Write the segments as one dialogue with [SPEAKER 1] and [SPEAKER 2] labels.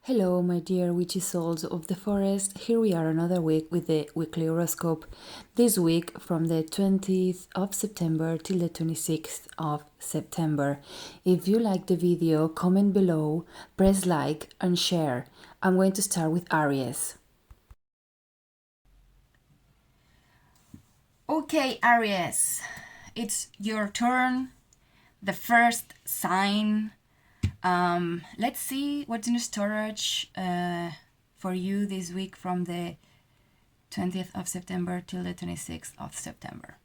[SPEAKER 1] Hello, my dear witchy souls of the forest. Here we are another week with the weekly horoscope. This week from the 20th of September till the 26th of September. If you like the video, comment below, press like and share. I'm going to start with Aries.
[SPEAKER 2] Okay, Aries, it's your turn. The first sign. Let's see what's in storage for you this week from the 20th of September till the 26th of September.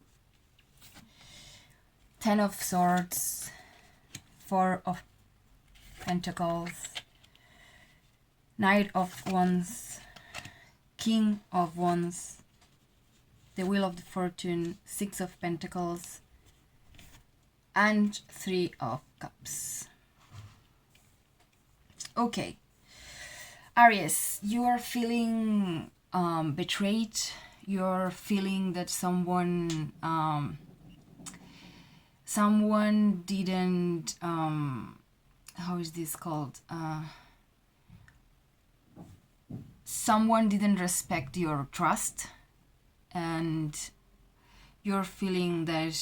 [SPEAKER 2] 10 of Swords, 4 of Pentacles, Knight of Wands, King of Wands, the Wheel of the Fortune, 6 of Pentacles, and 3 of Cups. Okay, Aries, you are feeling betrayed. You're feeling that someone didn't how is this called? Someone didn't respect your trust, and you're feeling that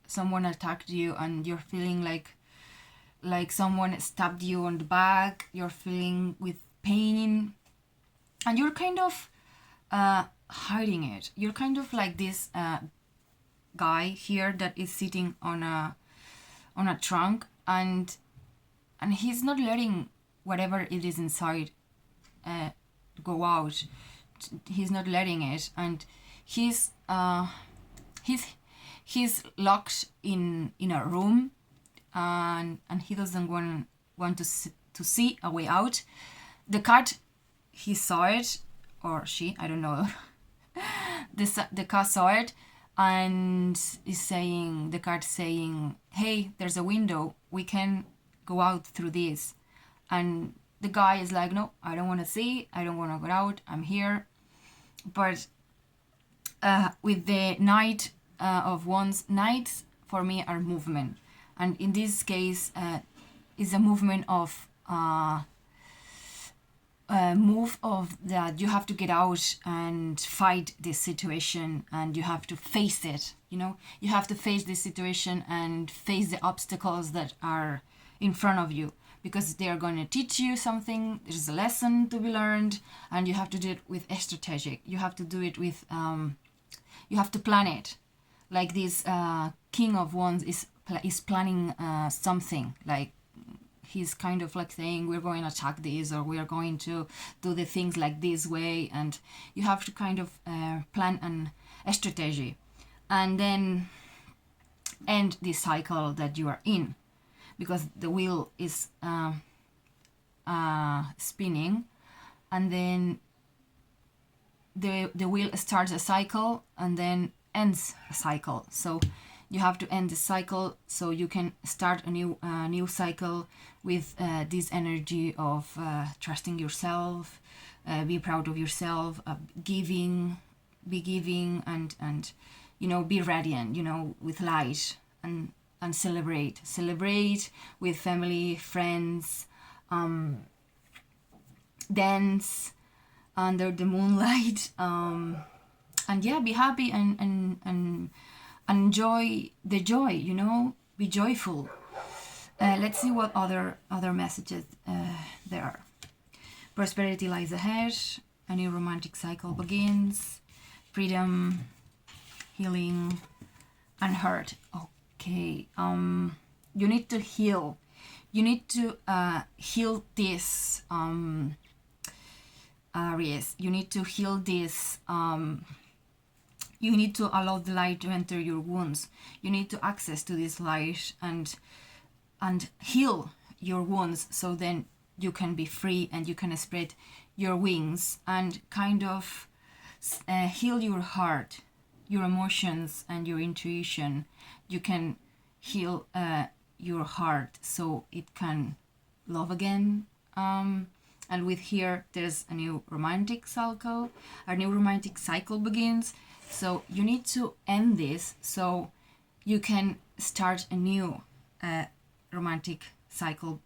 [SPEAKER 2] someone attacked you, and you're feeling like someone stabbed you on the back. You're feeling with pain, and you're kind of hiding it. You're kind of like this guy here that is sitting on a trunk, and he's not letting whatever it is inside go out. He's not letting it, and he's locked in a room, and he doesn't want to see a way out. The cat, he saw it, or she, I don't know. The cat saw it and is saying, the cat saying, hey, there's a window, we can go out through this. And the guy is like, no, I don't want to see, I don't want to go out, I'm here. But with the Knight of Wands, knights for me are movement, and in this case is a movement of that you have to get out and fight this situation, and you have to face it. You have to face this situation and face the obstacles that are in front of you, because they are going to teach you something. There's a lesson to be learned, and you have to do it with strategic. You have to do it with you have to plan it. Like this King of Wands is planning something. Like he's kind of like saying, we're going to attack this, or we are going to do the things like this way, and you have to kind of plan a strategy, and then end this cycle that you are in, because the wheel is spinning, and then the wheel starts a cycle and then ends a cycle. So you have to end the cycle so you can start a new cycle with this energy of trusting yourself, be proud of yourself, be giving, and be radiant, with light, and celebrate with family, friends, dance under the moonlight, and be happy and enjoy the joy, be joyful. Let's see what other messages there are. Prosperity lies ahead, a new romantic cycle begins, freedom, healing, and hurt. Okay, you need to heal. You need to heal this, Aries. You need to heal this. You need to allow the light to enter your wounds. You need to access to this light and heal your wounds, so then you can be free and you can spread your wings and kind of heal your heart, your emotions, and your intuition. You can heal your heart so it can love again. And with here, there's a new romantic cycle. A new romantic cycle begins. So you need to end this so you can start a new romantic cycle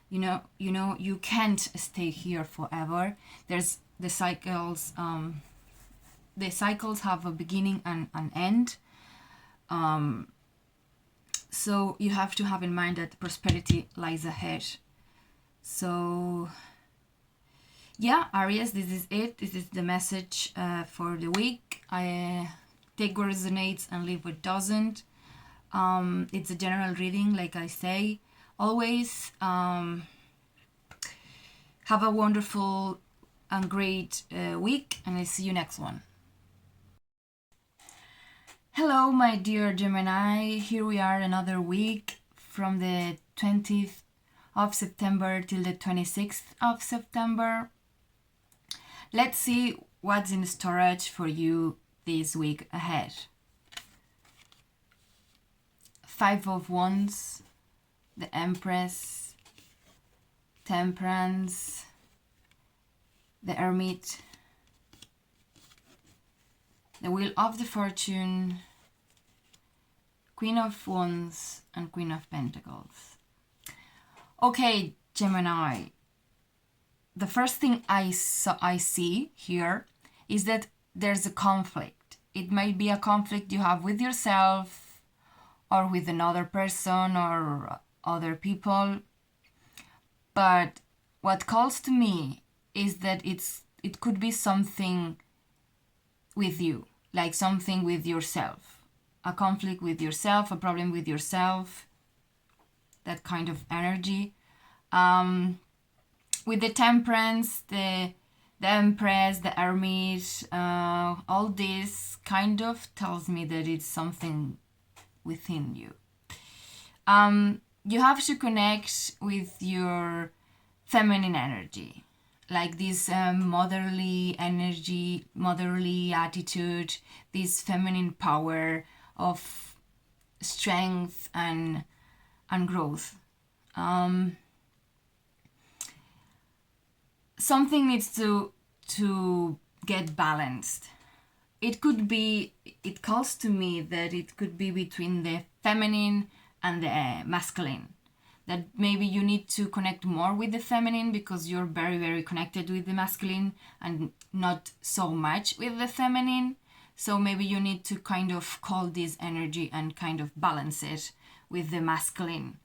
[SPEAKER 2] You can't stay here forever. There's the cycles. The cycles have a beginning and an end. So you have to have in mind that prosperity lies ahead. So yeah, Aries, this is it. This is the message for the week. I take what resonates and leave what doesn't. It's a general reading, like I say. Always have a wonderful and great week, and I'll see you next one. Hello, my dear Gemini. Here we are another week from the 20th of September till the 26th of September. Let's see what's in storage for you this week ahead. 5 of Wands, the Empress, Temperance, the Hermit, the Wheel of the Fortune, Queen of Wands, and Queen of Pentacles. Okay, Gemini. The first thing I see here is that there's a conflict. It might be a conflict you have with yourself or with another person or other people. But what calls to me is that it could be something with you, like something with yourself, a conflict with yourself, a problem with yourself, that kind of energy. With the Temperance, the Empress, the Hermit, all this kind of tells me that it's something within you. You have to connect with your feminine energy, like this motherly energy, motherly attitude, this feminine power of strength and growth. Something needs to get balanced. It calls to me that it could be between the feminine and the masculine. That maybe you need to connect more with the feminine because you're very, very connected with the masculine and not so much with the feminine. So maybe you need to kind of call this energy and kind of balance it with the masculine,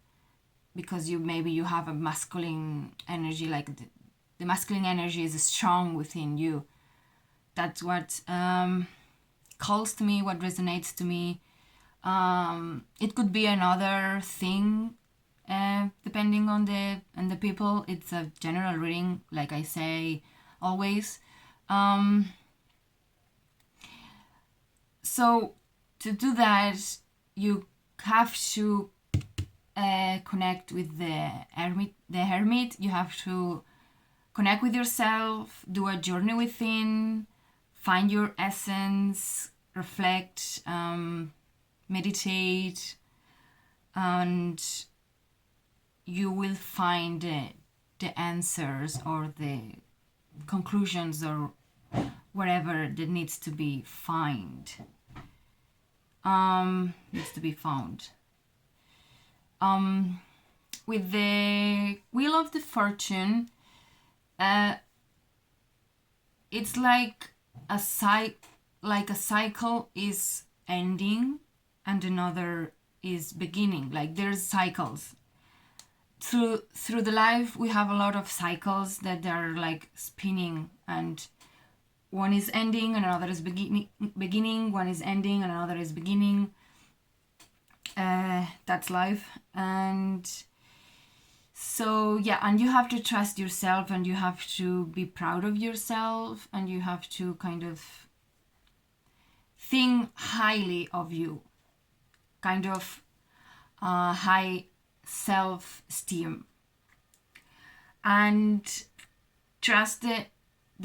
[SPEAKER 2] because you have a masculine energy, like the masculine energy is strong within you. That's what calls to me, what resonates to me. It could be another thing, depending on the people. It's a general reading, like I say always. So to do that, you have to connect with the hermit. You have to connect with yourself, do a journey within, find your essence, reflect, meditate, and you will find the answers or the conclusions or whatever that needs to be found. With the Wheel of the Fortune, it's like a cycle is ending and another is beginning. Like there's cycles through the life. We have a lot of cycles that are like spinning, and one is ending and another is beginning. One is ending and another is beginning. That's life. And so yeah, and you have to trust yourself, and you have to be proud of yourself, and you have to kind of think highly of you, kind of high self-esteem, and trust the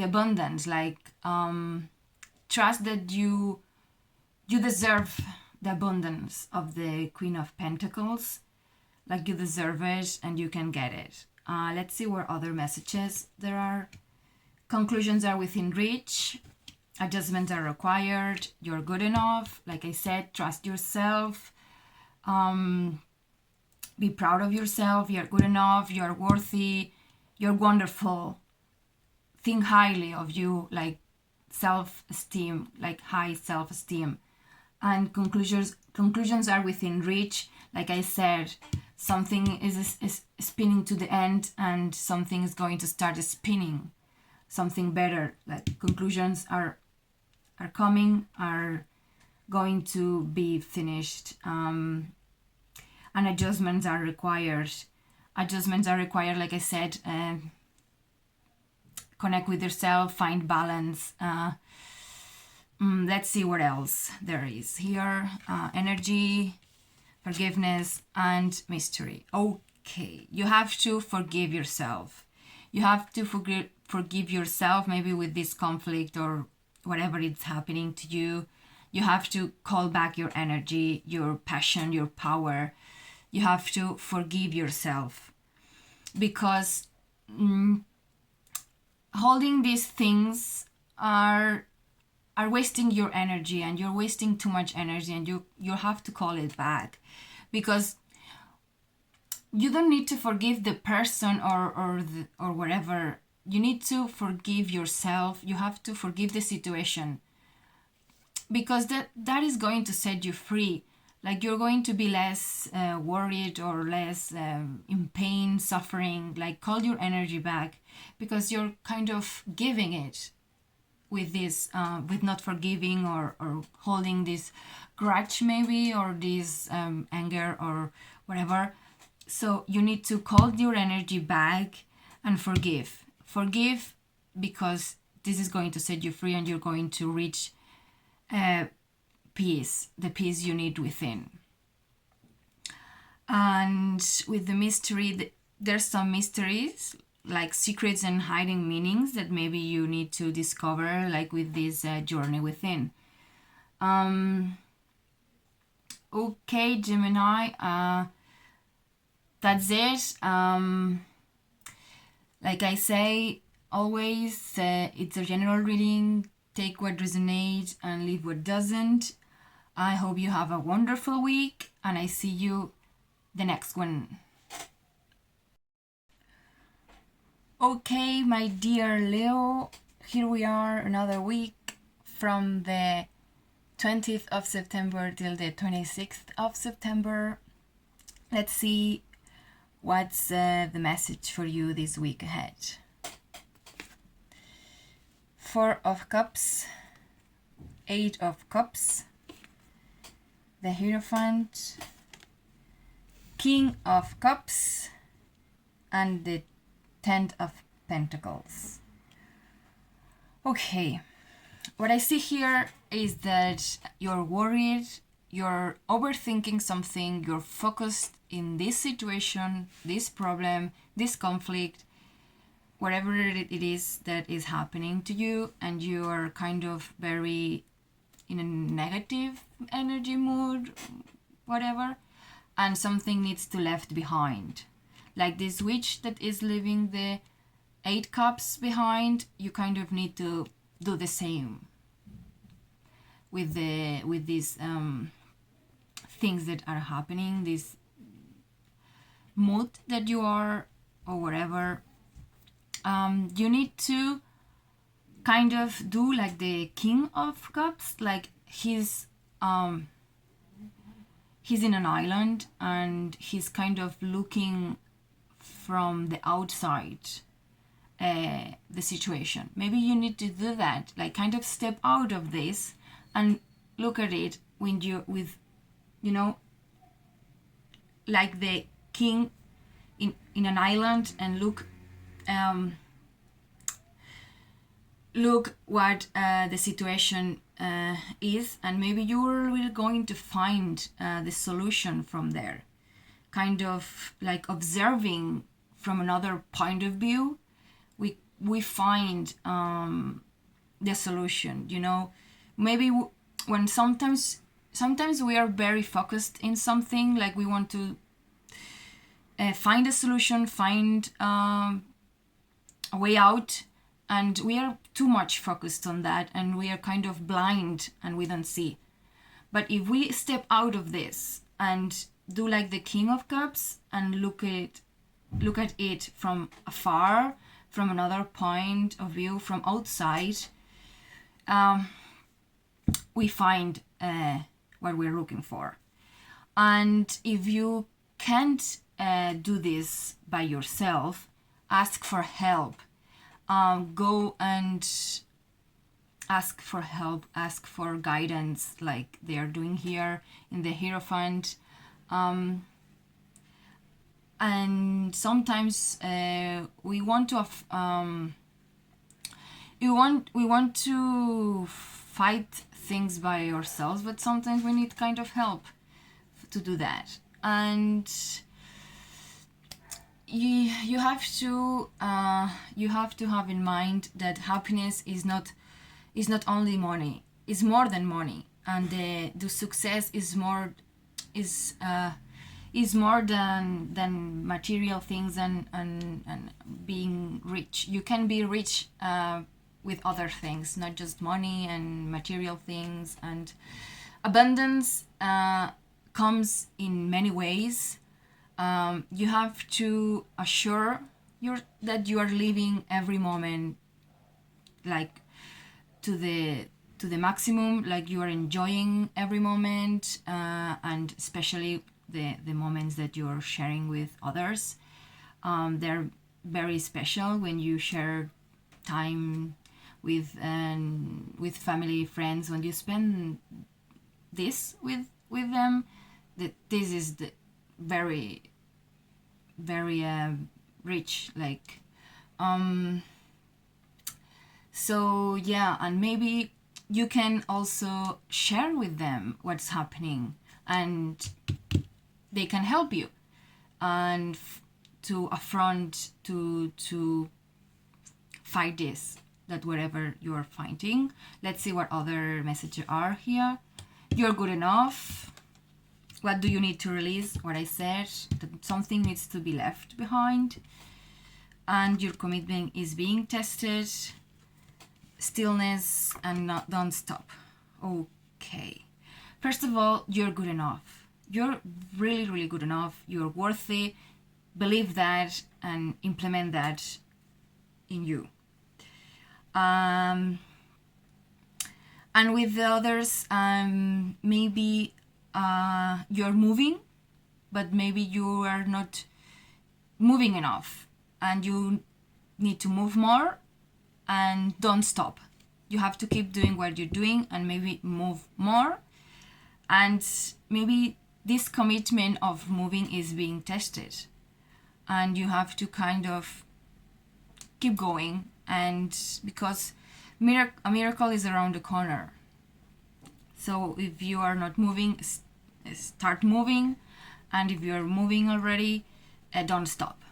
[SPEAKER 2] abundance, like trust that you deserve the abundance of the Queen of Pentacles. Like you deserve it and you can get it. Let's see what other messages there are. Conclusions are within reach. Adjustments are required. You're good enough. Like I said, trust yourself. Be proud of yourself. You're good enough. You're worthy. You're wonderful. Think highly of you, like self-esteem, like high self-esteem. And conclusions are within reach. Like I said, something is spinning to the end, and something is going to start spinning, something better. Like conclusions are coming, are going to be finished, and adjustments are required. Like I said. Connect with yourself, find balance. Let's see what else there is here. Energy, forgiveness, and mystery. Okay, you have to forgive yourself. You have to forgive yourself, maybe with this conflict or whatever is happening to you. You have to call back your energy, your passion, your power. You have to forgive yourself, because holding these things are wasting your energy, and you're wasting too much energy, and you have to call it back, because you don't need to forgive the person or whatever. You need to forgive yourself. You have to forgive the situation, because that is going to set you free. Like you're going to be less worried or less in pain, suffering. Like call your energy back, because you're kind of giving it with this, with not forgiving or holding this grudge maybe, or this anger or whatever. So you need to call your energy back and forgive. Forgive, because this is going to set you free, and you're going to reach peace, the peace you need within. And with the mystery, there's some mysteries, like secrets and hiding meanings that maybe you need to discover, like with this journey within. Okay, Gemini, that's it. Like I say always, it's a general reading. Take what resonates and leave what doesn't. I hope you have a wonderful week, and I see you the next one. Okay, my dear Leo, here we are, another week from the 20th of September till the 26th of September. Let's see what's the message for you this week ahead. 4 of Cups, 8 of Cups, the Hierophant, King of Cups, and the 10 of Pentacles. Okay, what I see here is that you're worried, you're overthinking something, you're focused in this situation, this problem, this conflict, whatever it is that is happening to you, and you are kind of very in a negative energy mood, whatever, and something needs to left behind. Like this witch that is leaving the 8 cups behind, you kind of need to do the same with these things that are happening, this mood that you are, or whatever. You need to kind of do like the King of Cups, like he's in an island, and he's kind of looking from the outside the situation. Maybe you need to do that, like kind of step out of this and look at it when with like the king in an island, and look what the situation is, and maybe you're going to find the solution from there. Kind of like observing from another point of view, we find the solution. Maybe when sometimes we are very focused in something, like we want to find a solution, find a way out, and we are too much focused on that, and we are kind of blind and we don't see. But if we step out of this and do like the King of Cups and look at it from afar, from another point of view, from outside, we find what we're looking for. And if you can't do this by yourself, ask for help. Go and ask for help, ask for guidance, like they are doing here in the Hierophant. And sometimes we want to fight things by ourselves, but sometimes we need kind of help to do that. And you have to have in mind that happiness is not only money, is more than money, and the success is more than material things and being rich. You can be rich with other things, not just money and material things. And abundance comes in many ways. You have to assure that you are living every moment like to the maximum, like you are enjoying every moment, and especially the moments that you're sharing with others. They're very special when you share time with family, friends, when you spend this with them. This is the very rich, like so yeah. And maybe you can also share with them what's happening, and they can help you and to affront, to fight this, that whatever you're fighting. Let's see what other messages are here. You're good enough. What do you need to release? What I said, that something needs to be left behind, and your commitment is being tested. Stillness and don't stop. Okay. First of all, you're good enough. You're really, really good enough. You're worthy. Believe that and implement that in you. And with the others, maybe you're moving, but maybe you are not moving enough, and you need to move more, and don't stop. You have to keep doing what you're doing and maybe move more. And maybe this commitment of moving is being tested, and you have to kind of keep going, and because a miracle is around the corner. So if you are not moving, start moving, and if you're moving already, don't stop.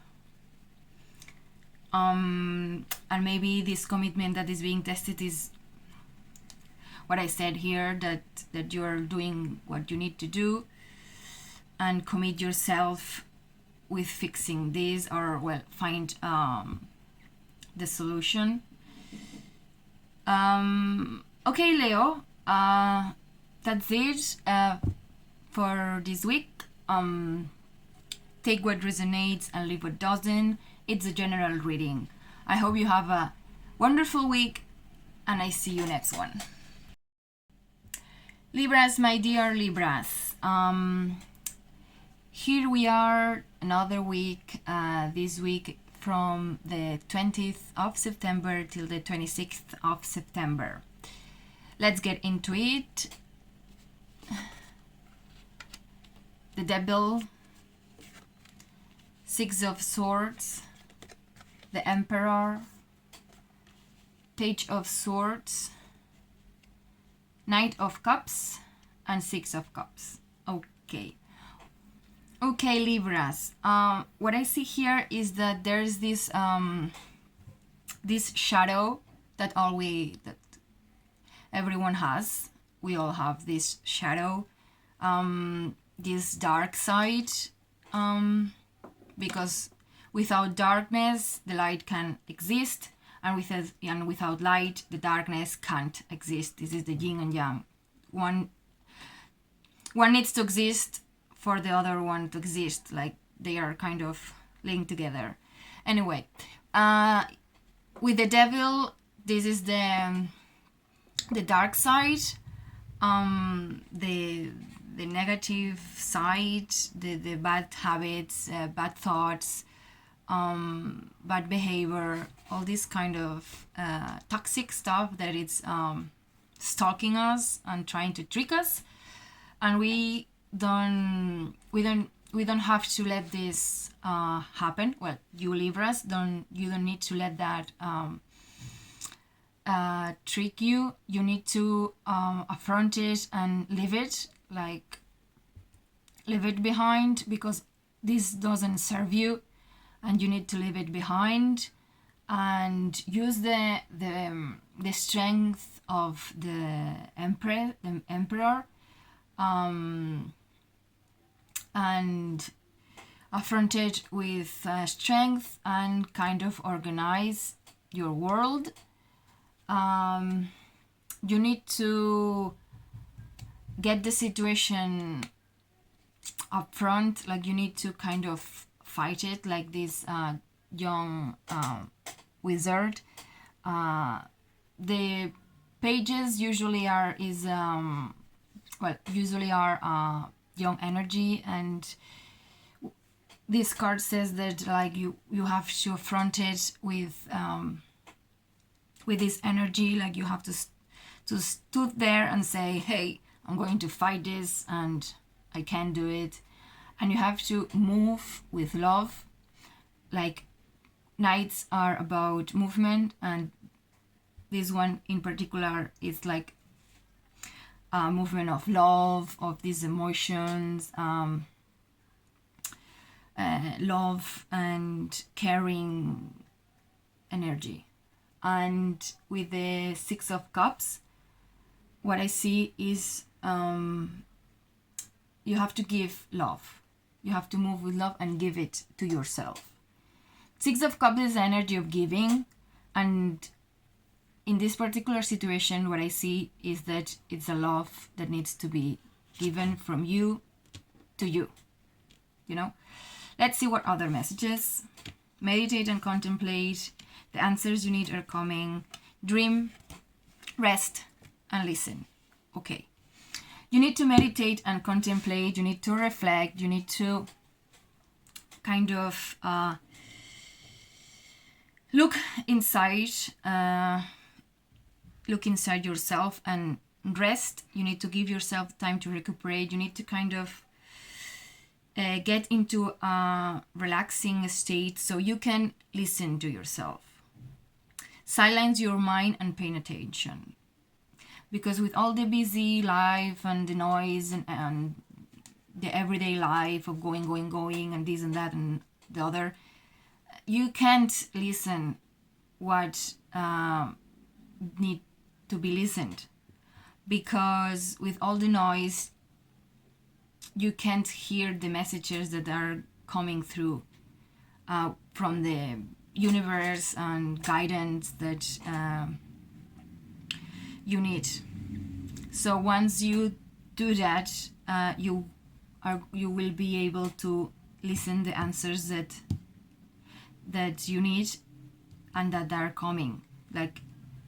[SPEAKER 2] And maybe this commitment that is being tested is what I said here, that you're doing what you need to do, and commit yourself with fixing this, or well, find the solution. Okay, Leo, that's it for this week. Take what resonates and leave what doesn't. It's a general reading. I hope you have a wonderful week, and I see you next one. Libras, my dear Libras, here we are, another week, this week from the 20th of September till the 26th of September. Let's get into it. The Devil, Six of Swords, the Emperor, Page of Swords, Knight of Cups, and Six of Cups. Okay, Libras. What I see here is that there's this this shadow that everyone has. We all have this shadow, this dark side, because without darkness, the light can exist, and without light, the darkness can't exist. This is the yin and yang. One needs to exist for the other one to exist, like they are kind of linked together. Anyway, with the devil, this is the dark side, the negative side, the bad habits, bad thoughts, bad behavior, all this kind of toxic stuff that it's stalking us and trying to trick us, and we don't have to let this happen. Well, you Libras don't need to let that trick you. You need to affront it and leave it behind, because this doesn't serve you, and you need to leave it behind and use the strength of the emperor, and affront it with strength and kind of organize your world. You need to get the situation up front, like you need to kind of fight it like this young wizard. The pages usually are young energy, and this card says that like you have to affront it with this energy, like you have to stood there and say, hey, I'm going to fight this and I can do it. And you have to move with love. Like nights are about movement, and this one in particular is like a movement of love, of these emotions, love and caring energy. And with the Six of Cups, what I see is you have to give love. You have to move with love and give it to yourself. Six of Cups is the energy of giving, and in this particular situation, what I see is that it's a love that needs to be given from you to you. You know? Let's see what other messages. Meditate and contemplate. The answers you need are coming. Dream, rest, and listen. Okay. You need to meditate and contemplate. You need to reflect. You need to kind of look inside yourself and rest. You need to give yourself time to recuperate. You need to kind of get into a relaxing state so you can listen to yourself. Silence your mind and pay attention. Because with all the busy life and the noise and the everyday life of going and this and that and the other, you can't listen what need to be listened. Because with all the noise, you can't hear the messages that are coming through from the universe and guidance that you need. So once you do that, you will be able to listen the answers that you need and that are coming. Like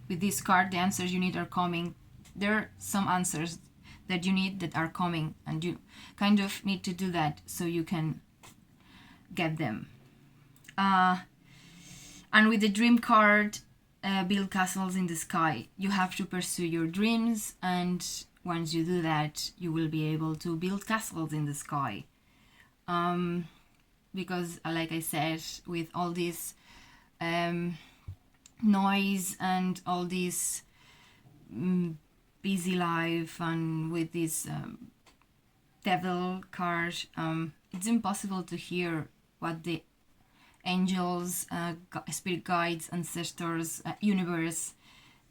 [SPEAKER 2] with this card, the answers you need are coming. There are some answers that you need that are coming, and you kind of need to do that so you can get them. And with the dream card, build castles in the sky. You have to pursue your dreams, and once you do that, you will be able to build castles in the sky. Because, like I said, with all this noise and all this busy life, and with this devil card, it's impossible to hear what the angels, spirit guides, ancestors, universe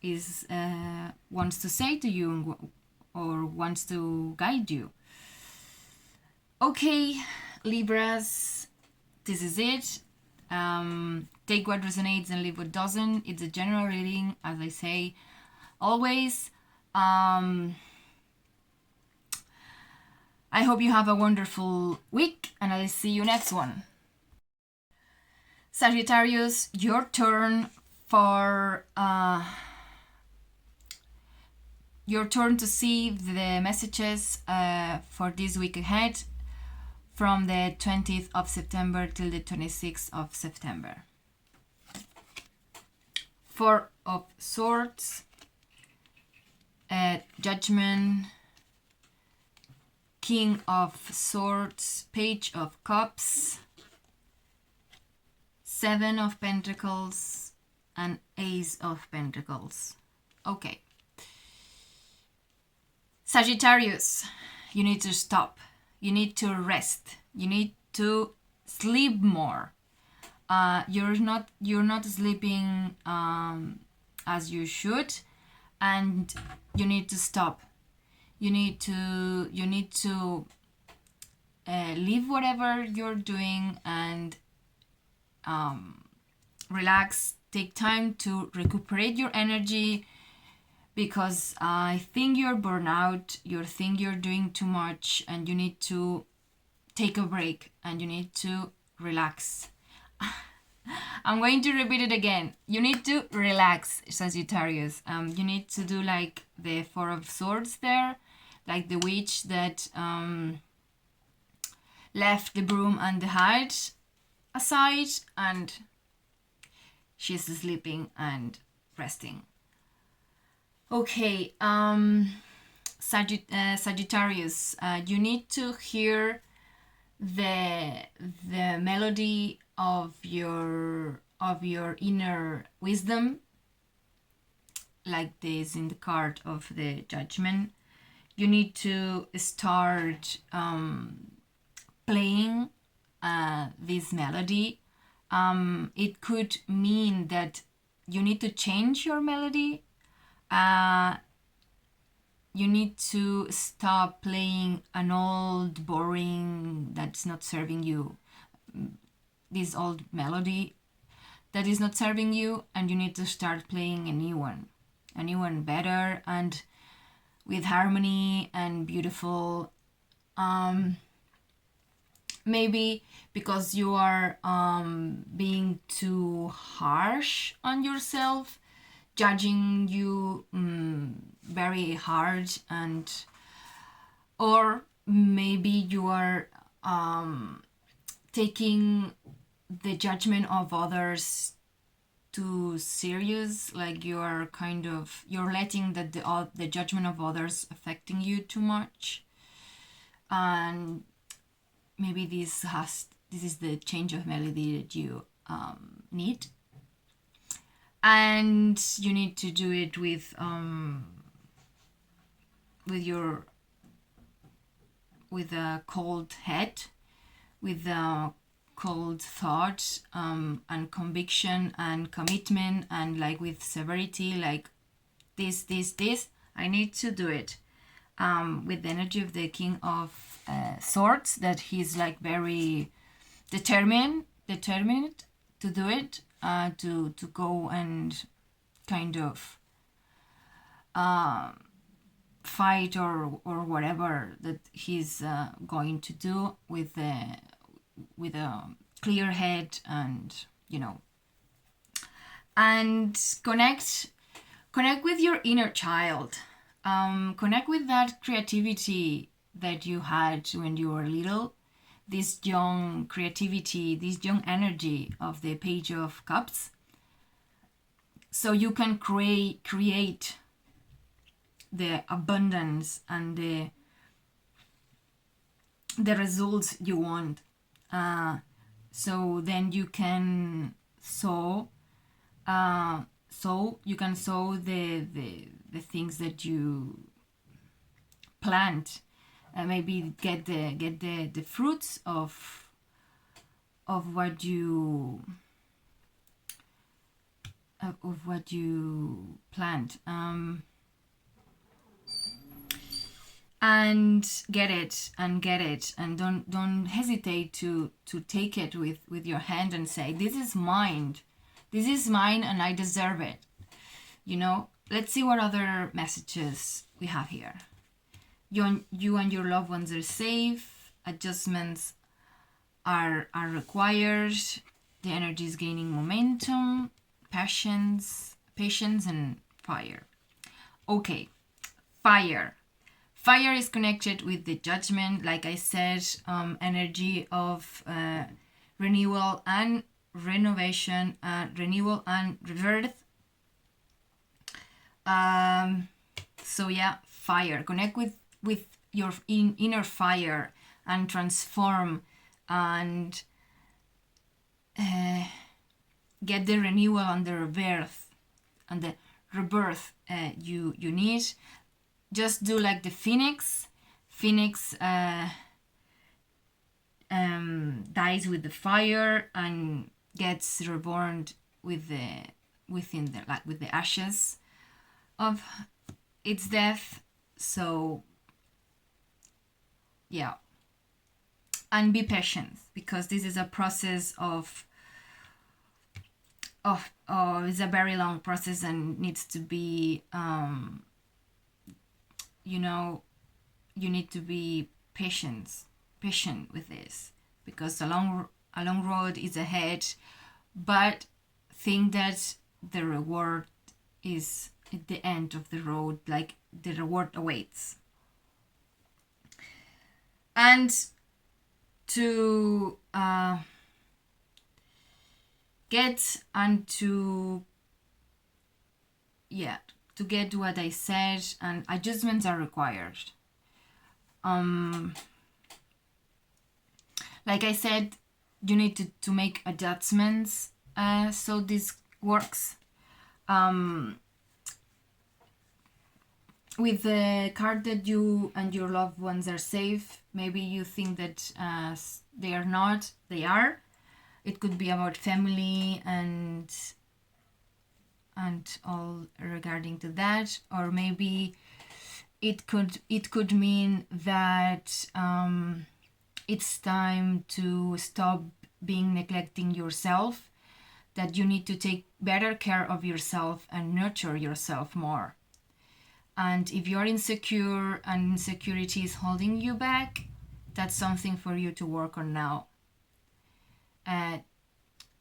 [SPEAKER 2] is wants to say to you or wants to guide you. Okay, Libras, this is it. Take what resonates and leave what doesn't. It's a general reading, as I say always. I I hope you have a wonderful week, and I'll see you next one. Sagittarius, your turn for your turn to see the messages for this week ahead from the 20th of September till the 26th of September. Four of Swords, Judgment, King of Swords, Page of Cups, Seven of Pentacles, and Ace of Pentacles. Okay. Sagittarius, you need to stop. You need to rest. You need to sleep more. You're not sleeping as you should, and you need to stop. You need to leave whatever you're doing and relax. Take time to recuperate your energy, because I think you're burnt out. You think you're doing too much, and you need to take a break and you need to relax. I'm going to repeat it again. You need to relax, Sagittarius. You need to do like the Four of Swords there, like the witch that left the broom and the hat aside, and she's sleeping and resting. Okay, Sagittarius, you need to hear the melody of your inner wisdom, like this in the card of the Judgment. You need to start playing this melody. It could mean that you need to change your melody. You need to stop playing an old, boring, that's not serving you, this old melody that is not serving you, and you need to start playing a new one better and with harmony and beautiful. Maybe because you are being too harsh on yourself, judging you very hard, and or maybe you are taking the judgment of others too serious, like you're letting the judgment of others affecting you too much, and maybe this is the change of melody that you need. And you need to do it with a cold head, with a cold thought, and conviction and commitment, and like with severity, like this, I need to do it. With the energy of the King of Swords, that he's like very determined to do it, to go and kind of fight or whatever that he's going to do with a clear head, and and connect with your inner child. Connect with that creativity that you had when you were little, this young creativity, this young energy of the Page of Cups, so you can create the abundance and the results you want. So then you can sow the things that you plant, maybe get the fruits of what you plant, and get it, and don't hesitate to take it with your hand and say, this is mine, and I deserve it. Let's see what other messages we have here. you and your loved ones are safe. Adjustments are required. The energy is gaining momentum, patience, and fire. Okay, fire. Fire is connected with the judgment, like I said, energy of renewal and renovation, renewal and rebirth. So yeah, fire. Connect with your inner fire and transform and get the renewal and the rebirth you need. Just do like the phoenix. Phoenix dies with the fire and gets reborn with the ashes of its death. So yeah, and be patient, because this is a process of it's a very long process and needs to be you need to be patient with this, because a long road is ahead, but think that the reward is at the end of the road, like the reward awaits. And to get what I said, and adjustments are required. Like I said, you need to make adjustments so this works. With the card that you and your loved ones are safe, maybe you think that they are not. They are. It could be about family and all regarding to that, or maybe it could mean that it's time to stop neglecting yourself, that you need to take better care of yourself and nurture yourself more. And if you're insecure and insecurity is holding you back, that's something for you to work on now.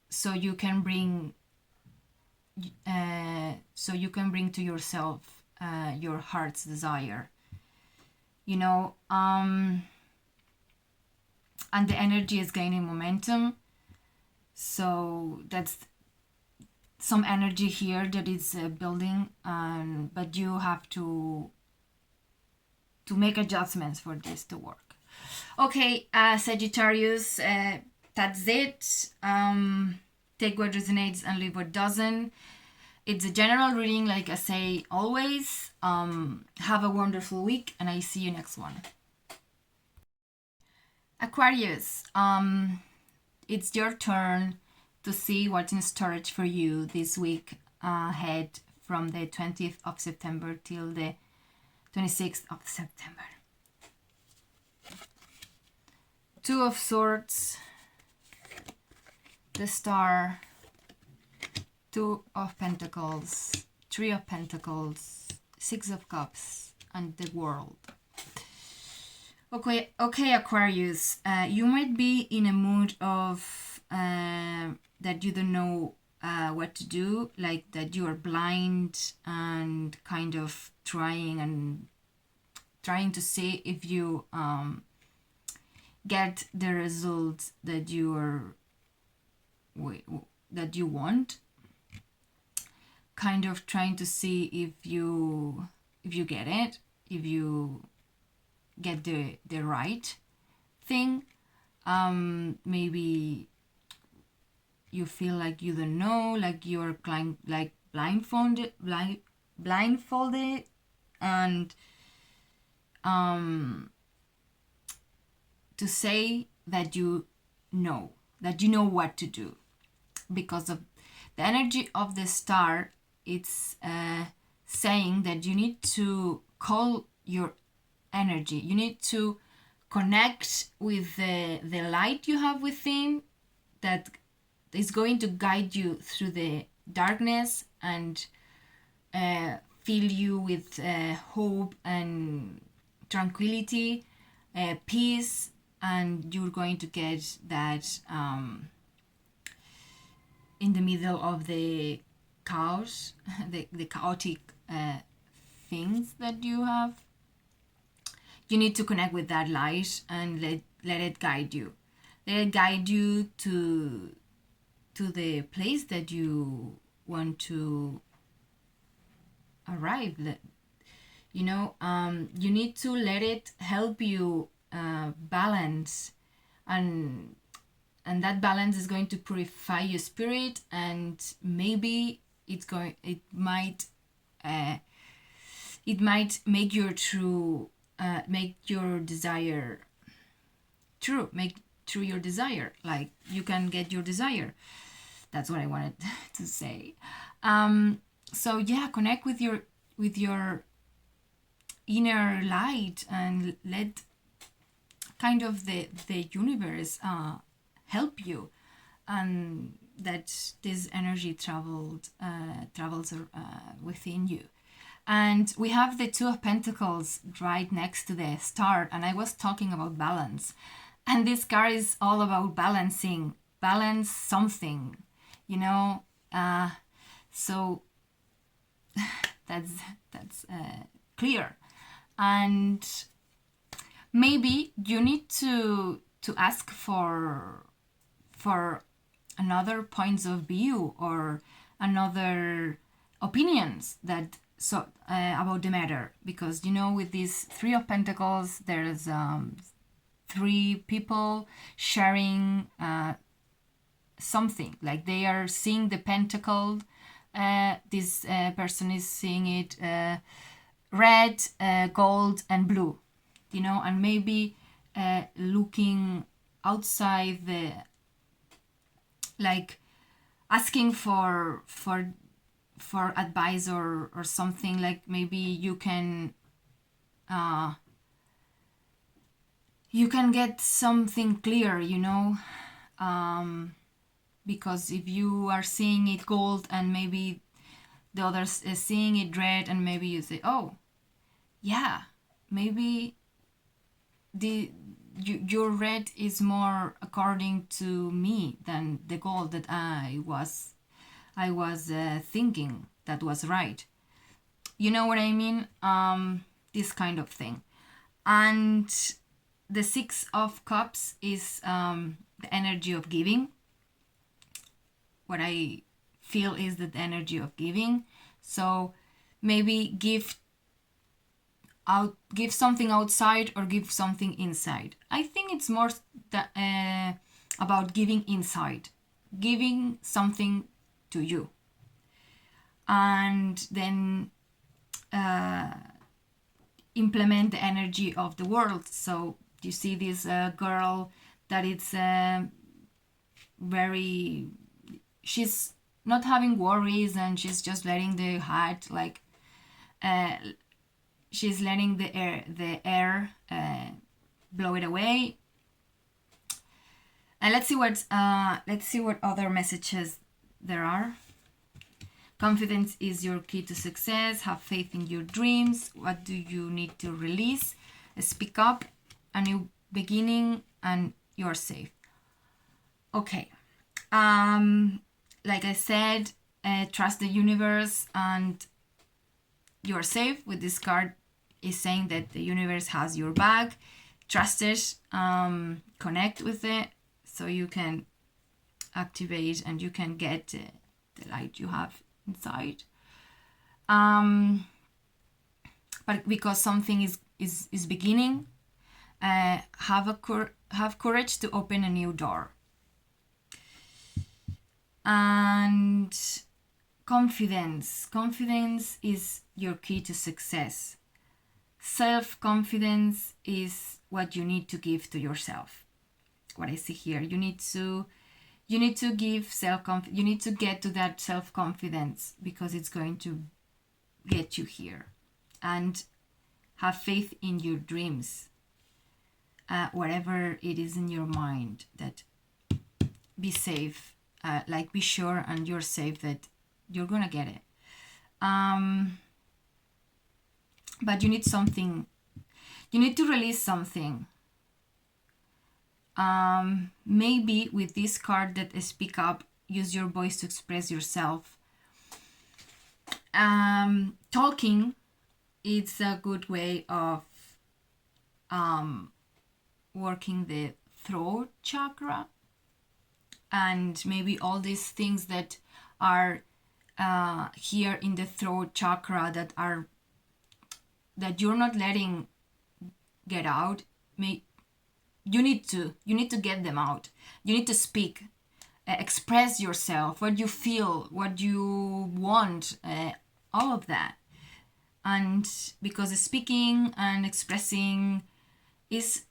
[SPEAKER 2] So you can bring to yourself your heart's desire, and the energy is gaining momentum. So that's some energy here that is building, but you have to make adjustments for this to work. Okay, Sagittarius, that's it. Take what resonates and leave what doesn't. It's a general reading, like I say always. Have a wonderful week, and I see you next one. Aquarius, it's your turn to see what's in storage for you this week ahead, from the 20th of September till the 26th of September. Two of Swords, the Star, Two of Pentacles, Three of Pentacles, Six of Cups, and the World. Okay, Aquarius, you might be in a mood of that you don't know what to do, like that you are blind and kind of trying to see if you get the results that you want, kind of trying to see if you get it, if you get the right thing. Maybe you feel like you don't know, like you're blindfolded, and to say that you know what to do, because of the energy of the Star. It's saying that you need to call your energy, you need to connect with the light you have within, that is going to guide you through the darkness and fill you with hope and tranquility, peace, and you're going to get that in the middle of the chaos, the chaotic things that you have. You need to connect with that light and let it guide you. Let it guide you to the place that you want to arrive. You know, you need to let it help you balance, and that balance is going to purify your spirit, and maybe it might make your desire true, make true your desire, like you can get your desire. That's what I wanted to say. So yeah, connect with your inner light and let kind of the universe help you, and that this energy travels within you. And we have the Two of Pentacles right next to the Star, and I was talking about balance, and this card is all about balance something, you know. So that's clear. And maybe you need to ask for another points of view or another opinions that about the matter, because you know, with these Three of Pentacles, there's three people sharing something, like they are seeing the pentacle. This person is seeing it red, gold, and blue, you know, and maybe looking outside the, like asking for advice or something, like maybe you can get something clear, you know, because if you are seeing it gold and maybe the others is seeing it red, and maybe you say, oh yeah, maybe your red is more according to me than the gold that I was thinking that was right. You know what I mean? This kind of thing. And the Six of Cups is the energy of giving. What I feel is the energy of giving. So maybe give something outside or give something inside. I think it's more about giving inside, giving something to you, and then implement the energy of the world. So you see this girl that it's very, she's not having worries, and she's just letting the heart, like she's letting the air blow it away. And let's see what other messages there are. Confidence is your key to success. Have faith in your dreams. What do you need to release? Speak up. A new beginning, and you're safe. Okay. Like I said, trust the universe, and you're safe. With this card is saying that the universe has your back. Trust it. Connect with it, so you can activate and you can get the light you have inside. But because something is beginning, have courage to open a new door. And confidence is your key to success. Self-confidence is what you need to give to yourself. What I see here, you need to give self-confidence. You need to get to that self-confidence, because it's going to get you here. And have faith in your dreams, whatever it is in your mind. That be safe, like be sure and you're safe that you're gonna get it. But you need something. You need to release something. Maybe with this card that is speak up, use your voice to express yourself. Talking, it's a good way of working the throat chakra, and maybe all these things that are here in the throat chakra that you're not letting get out. You need to get them out. You need to speak, express yourself, what you feel, what you want, all of that. And because speaking and expressing is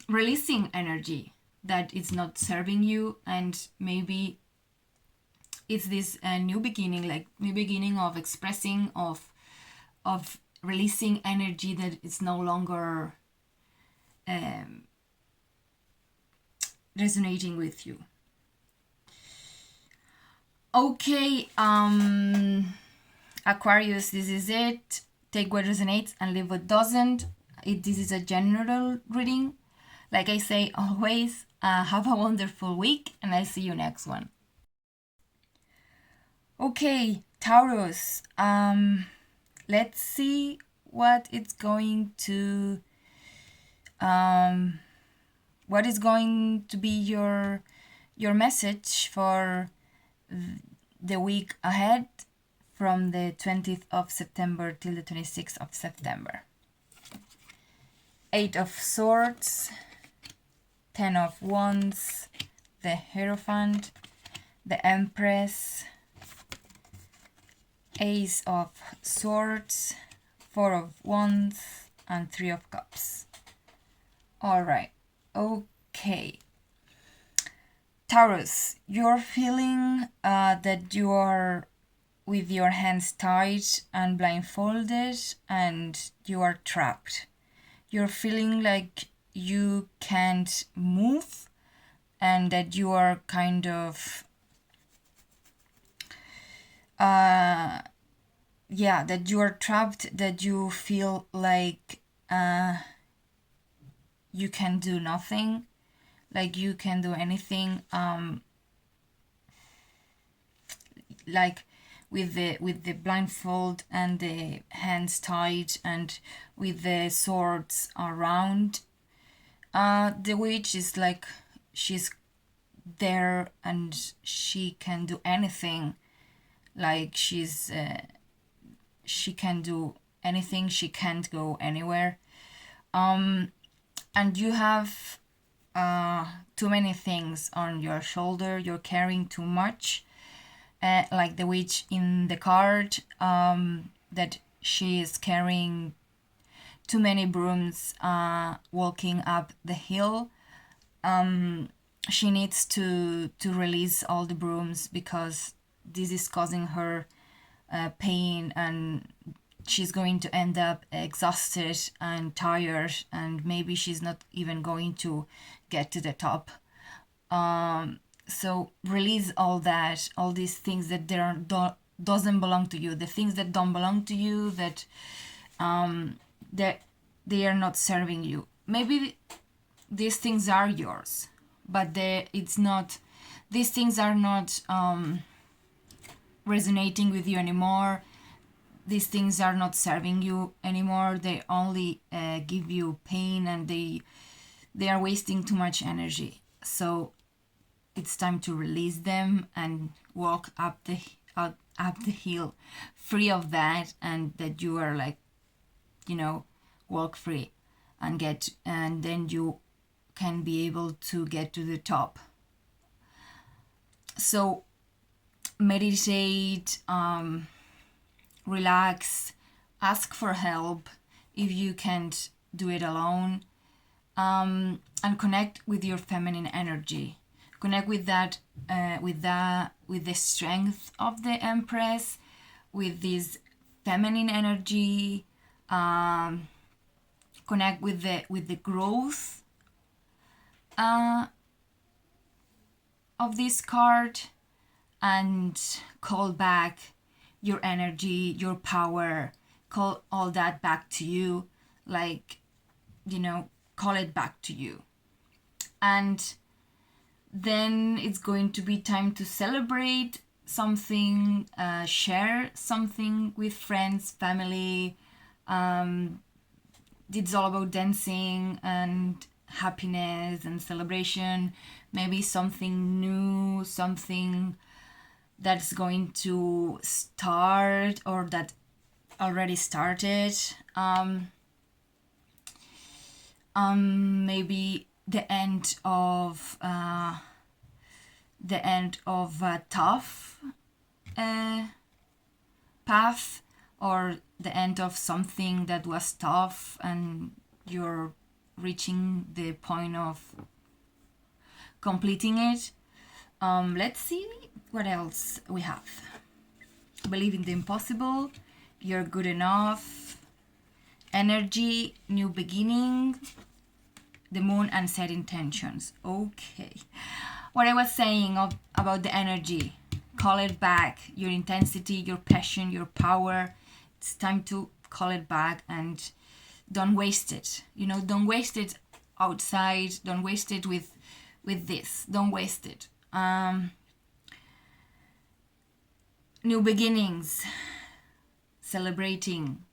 [SPEAKER 2] releasing energy that is not serving you, and maybe it's this new beginning of expressing, of releasing energy that is no longer resonating with you. Okay, Aquarius, this is it. Take what resonates and leave what doesn't. This is a general reading. Like I say always, have a wonderful week, and I'll see you next one. Okay, Taurus, let's see what it's going to what is going to be your message for the week ahead, from the 20th of September till the 26th of September. 8 of Swords, 10 of Wands, the Hierophant, the Empress, Ace of Swords, 4 of Wands, and 3 of Cups. Alright, okay. Taurus, you're feeling that you are with your hands tied and blindfolded, and you are trapped. You're feeling like you can't move, and that you are kind of that you are trapped, that you feel like you can do nothing, like you can do anything, like with the blindfold and the hands tied and with the swords around. The witch is like she's there and she can do anything, like she can do anything, she can't go anywhere. And you have too many things on your shoulder, you're carrying too much, like the witch in the card, that she is carrying too many brooms walking up the hill. She needs to release all the brooms because this is causing her pain, and she's going to end up exhausted and tired, and maybe she's not even going to get to the top. So release all that, all these things that doesn't belong to you, the things that don't belong to you, that they are not serving you. Maybe these things are yours, but these things are not resonating with you anymore. These things are not serving you anymore. They only give you pain, and they are wasting too much energy. So it's time to release them and walk up the hill free of that, and that you are like, walk free and then you can be able to get to the top. So meditate, relax, ask for help if you can't do it alone, and connect with your feminine energy. Connect with that, with the strength of the Empress, with this feminine energy. Connect with the growth of this card, and call back your energy, your power. Call all that back to you. Like, call it back to you. And then it's going to be time to celebrate something, share something with friends, family. It's all about dancing and happiness and celebration. Maybe something new, something that's going to start or that already started. Maybe the end of a tough path, or the end of something that was tough and you're reaching the point of completing it. Let's see what else we have. Believe in the impossible. You're good enough. Energy, new beginning. The moon and set intentions. Okay. What I was saying about the energy. Call it back. Your intensity, your passion, your power. It's time to call it back and don't waste it. Don't waste it outside. Don't waste it with this. Don't waste it. New beginnings. Celebrating.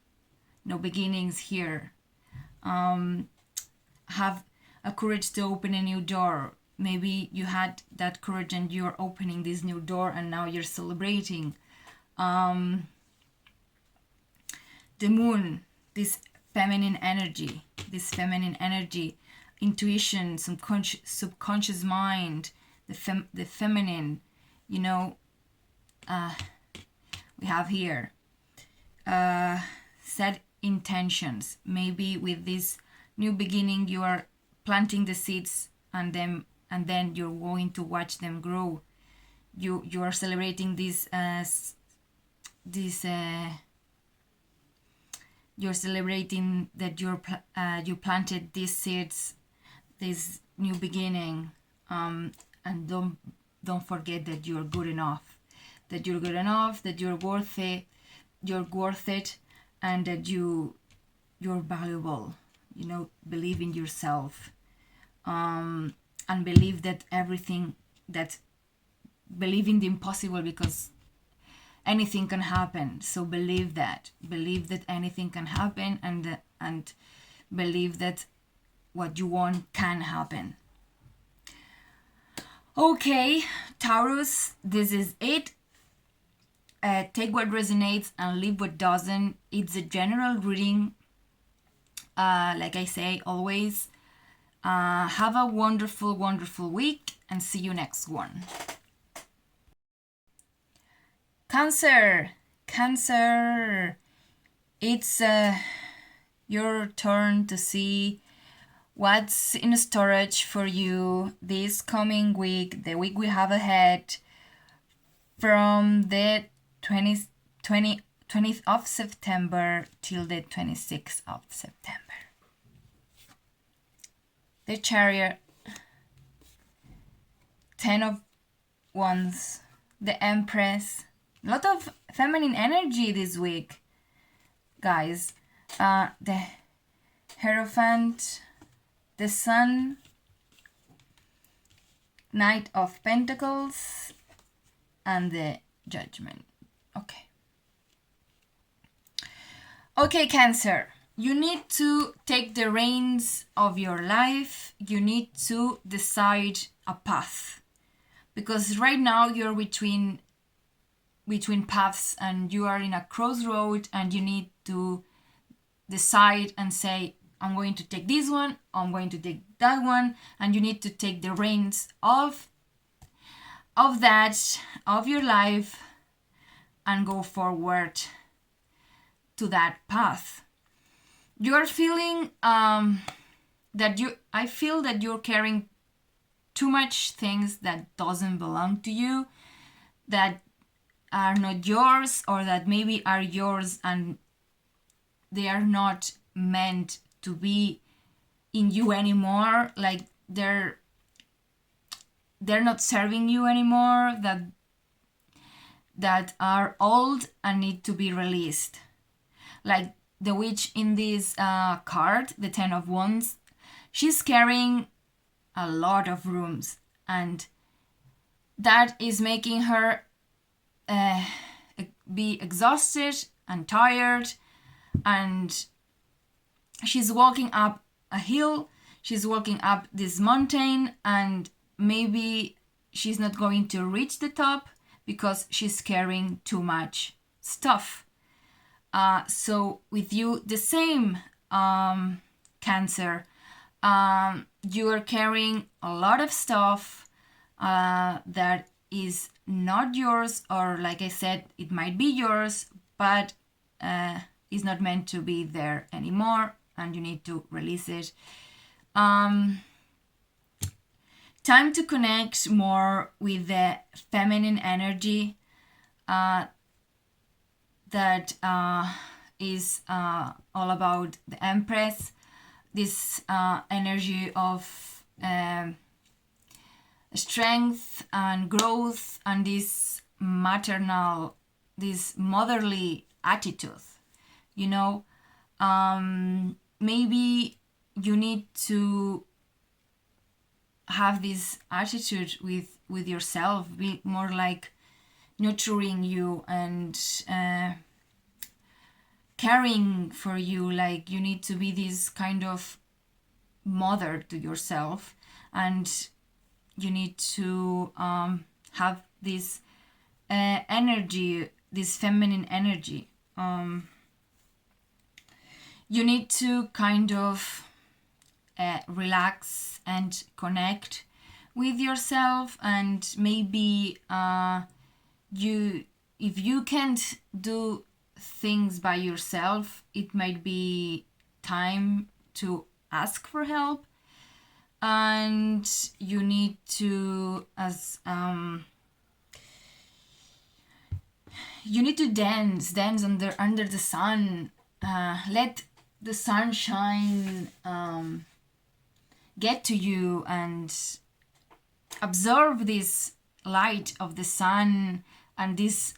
[SPEAKER 2] No beginnings here. Have a courage to open a new door. Maybe you had that courage and you're opening this new door and now you're celebrating. The moon, this feminine energy, intuition, subconscious mind, the feminine, we have here. Set intentions. Maybe with this new beginning you are planting the seeds and then you're going to watch them grow. You are celebrating this you're celebrating that you planted these seeds, this new beginning, and don't forget that you're good enough, that you're worth it, and that you're valuable. Believe in yourself, and believe that believe in the impossible, because anything can happen. So believe that anything can happen, and believe that what you want can happen. Okay, Taurus, this is it. Take what resonates and leave what doesn't. It's a general reading. Like I say always, have a wonderful, wonderful week, and see you next one. Cancer, it's your turn to see what's in storage for you this coming week, the week we have ahead, from the 20th of September till the 26th of September. The Chariot, 10 of Wands, the Empress. A lot of feminine energy this week, guys. The Hierophant, the Sun, Knight of Pentacles, and the Judgment. Okay, Cancer. You need to take the reins of your life. You need to decide a path. Because right now you're between paths and you are in a crossroad, and you need to decide and say, I'm going to take this one, I'm going to take that one, and you need to take the reins of your life and go forward to that path. You're feeling I feel that you're carrying too much things that doesn't belong to you, that are not yours, or that maybe are yours and they are not meant to be in you anymore, like they're not serving you anymore, that are old and need to be released. Like the witch in this card, the 10 of Wands, she's carrying a lot of rooms, and that is making her be exhausted and tired, and she's walking up a hill, she's walking up this mountain, and maybe she's not going to reach the top because she's carrying too much stuff. So with you, the same, Cancer. You are carrying a lot of stuff that is not yours, or like I said, it might be yours, but is not meant to be there anymore, and you need to release it. Time to connect more with the feminine energy that is all about the Empress, this energy of strength and growth, and this maternal, this motherly attitude, you know. Maybe you need to have this attitude with yourself, be more like nurturing you and caring for you. Like, you need to be this kind of mother to yourself, and you need to have this energy, this feminine energy. You need to kind of relax and connect with yourself, and maybe if you can't do things by yourself, it might be time to ask for help, and you need to you need to dance under the sun. Let the sunshine get to you, and observe this light of the sun, and this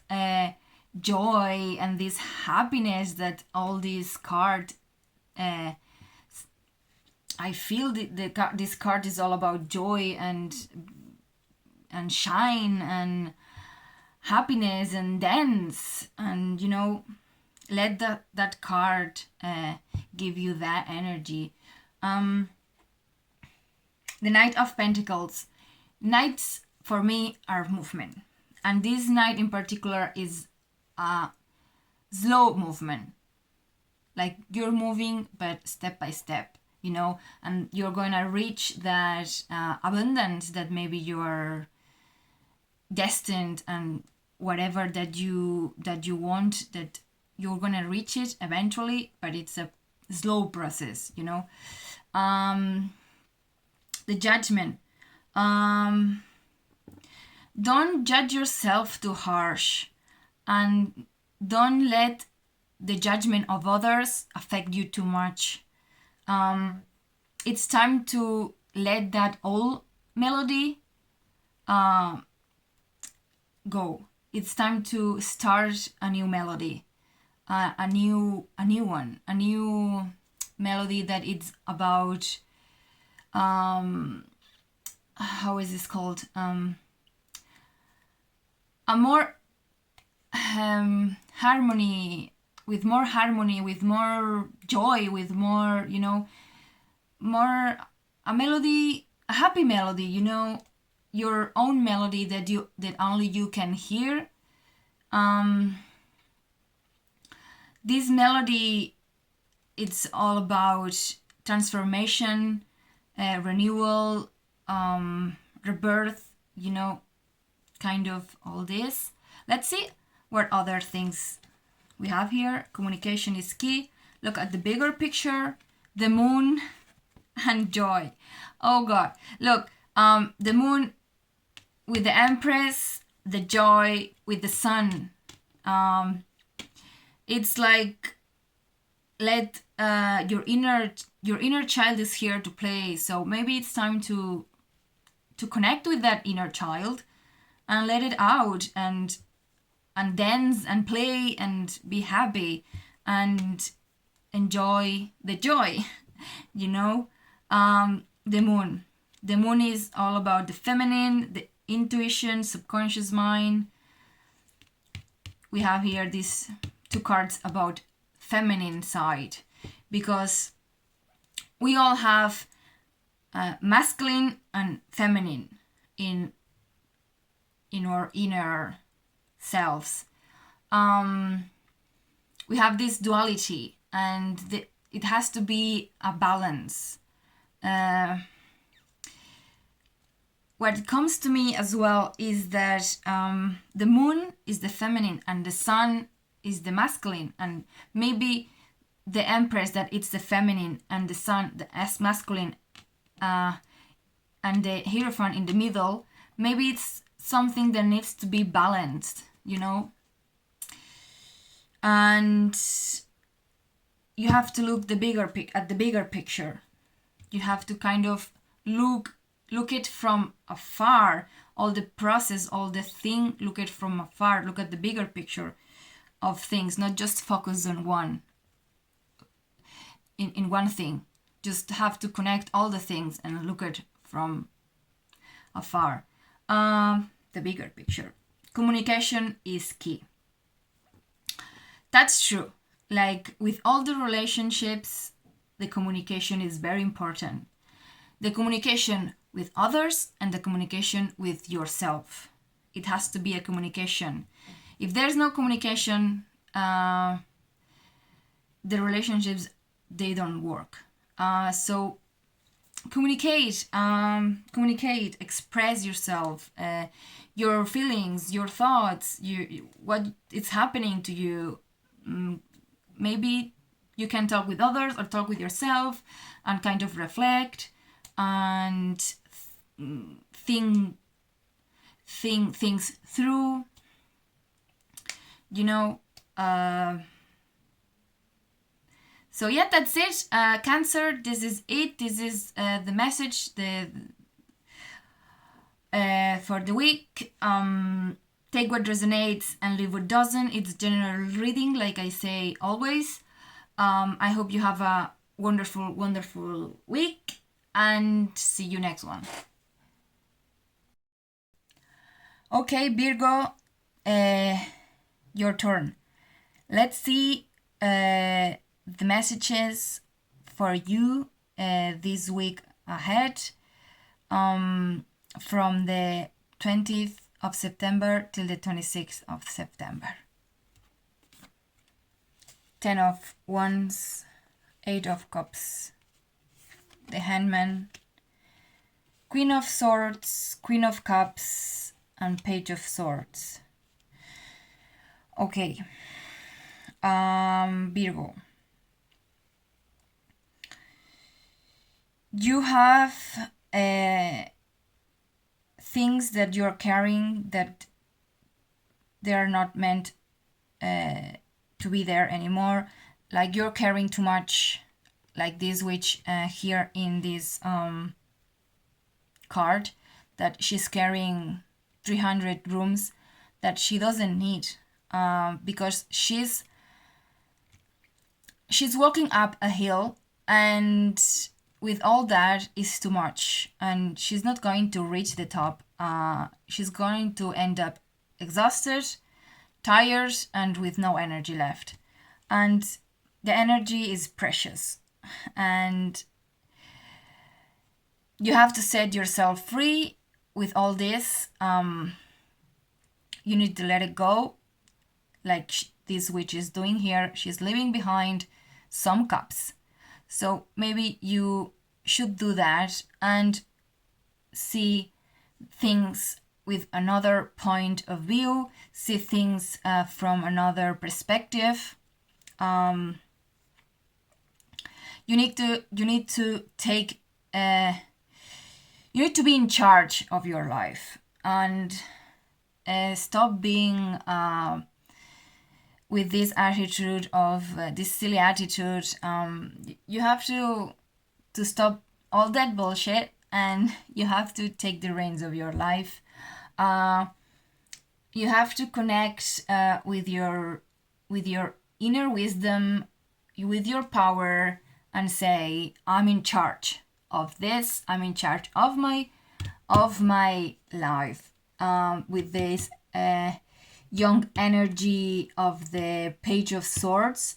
[SPEAKER 2] joy and this happiness that all this card, I feel this card is all about joy and shine and happiness and dance, and, you know, let that card give you that energy. The Knight of Pentacles. Knights for me are movement, and this knight in particular is a slow movement. Like, you're moving, but step by step, you know, and you're going to reach that abundance that maybe you are destined, and whatever that you want, that you're going to reach it eventually, but it's a slow process, you know. The Judgment. Don't judge yourself too harsh, and don't let the judgment of others affect you too much. It's time to let that old melody go. It's time to start a new melody, a new one, a new melody that it's about, how is this called? A more harmony, with more joy, with more, you know, more a melody, a happy melody, you know, your own melody that only you can hear. This melody, it's all about transformation, renewal, rebirth, you know, kind of all this. Let's see what other things we have here. Communication is key. Look at the bigger picture. The moon and joy. Oh God. Look, the moon with the Empress, the joy with the sun. It's like, let your inner child is here to play. So maybe it's time to connect with that inner child and let it out, and dance and play and be happy, and enjoy the joy, you know. The moon. The moon is all about the feminine, the intuition, subconscious mind. We have here these two cards about feminine side, because we all have masculine and feminine in our inner selves. We have this duality, and it has to be a balance. What comes to me as well is that the moon is the feminine and the sun is the masculine, and maybe the Empress, that it's the feminine, and the sun, the masculine, and the Hierophant in the middle. Maybe it's something that needs to be balanced, you know. And you have to look at the bigger picture. You have to kind of look it from afar, all the process, all the thing, look it from afar, look at the bigger picture of things, not just focus on one, in one thing. Just have to connect all the things and look at from afar. The bigger picture. Communication is key. That's true. Like with all the relationships, the communication is very important. The communication with others and the communication with yourself. It has to be a communication. If there's no communication, the relationships, they don't work. So communicate, express yourself, your feelings, your thoughts, what is happening to you. Maybe you can talk with others or talk with yourself and kind of reflect and think things through, you know. So yeah, that's it. Cancer, this is it. This is the message for the week. Take what resonates and leave what doesn't. It's general reading, like I say always. I hope you have a wonderful, wonderful week, and see you next one. Okay, Virgo, your turn. Let's see the messages for you this week ahead, from the 20th of September till the 26th of September. 10 of Wands, 8 of Cups, the Hangman, Queen of Swords, Queen of Cups, and Page of Swords. Okay, Virgo. You have things that you're carrying that they are not meant to be there anymore. Like you're carrying too much, like this witch here in this card, that she's carrying 300 rooms that she doesn't need, because she's walking up a hill, and with all that is too much, and she's not going to reach the top. She's going to end up exhausted, tired, and with no energy left. And the energy is precious, and you have to set yourself free with all this. You need to let it go, like this witch is doing here. She's leaving behind some cups. So maybe you should do that and see things with another point of view, see things from another perspective. You need to take you need to be in charge of your life, and stop being with this attitude of this silly attitude. You have to stop all that bullshit, and you have to take the reins of your life. You have to connect with your inner wisdom, with your power and say, I'm in charge of this, I'm in charge of my life, with this young energy of the Page of Swords.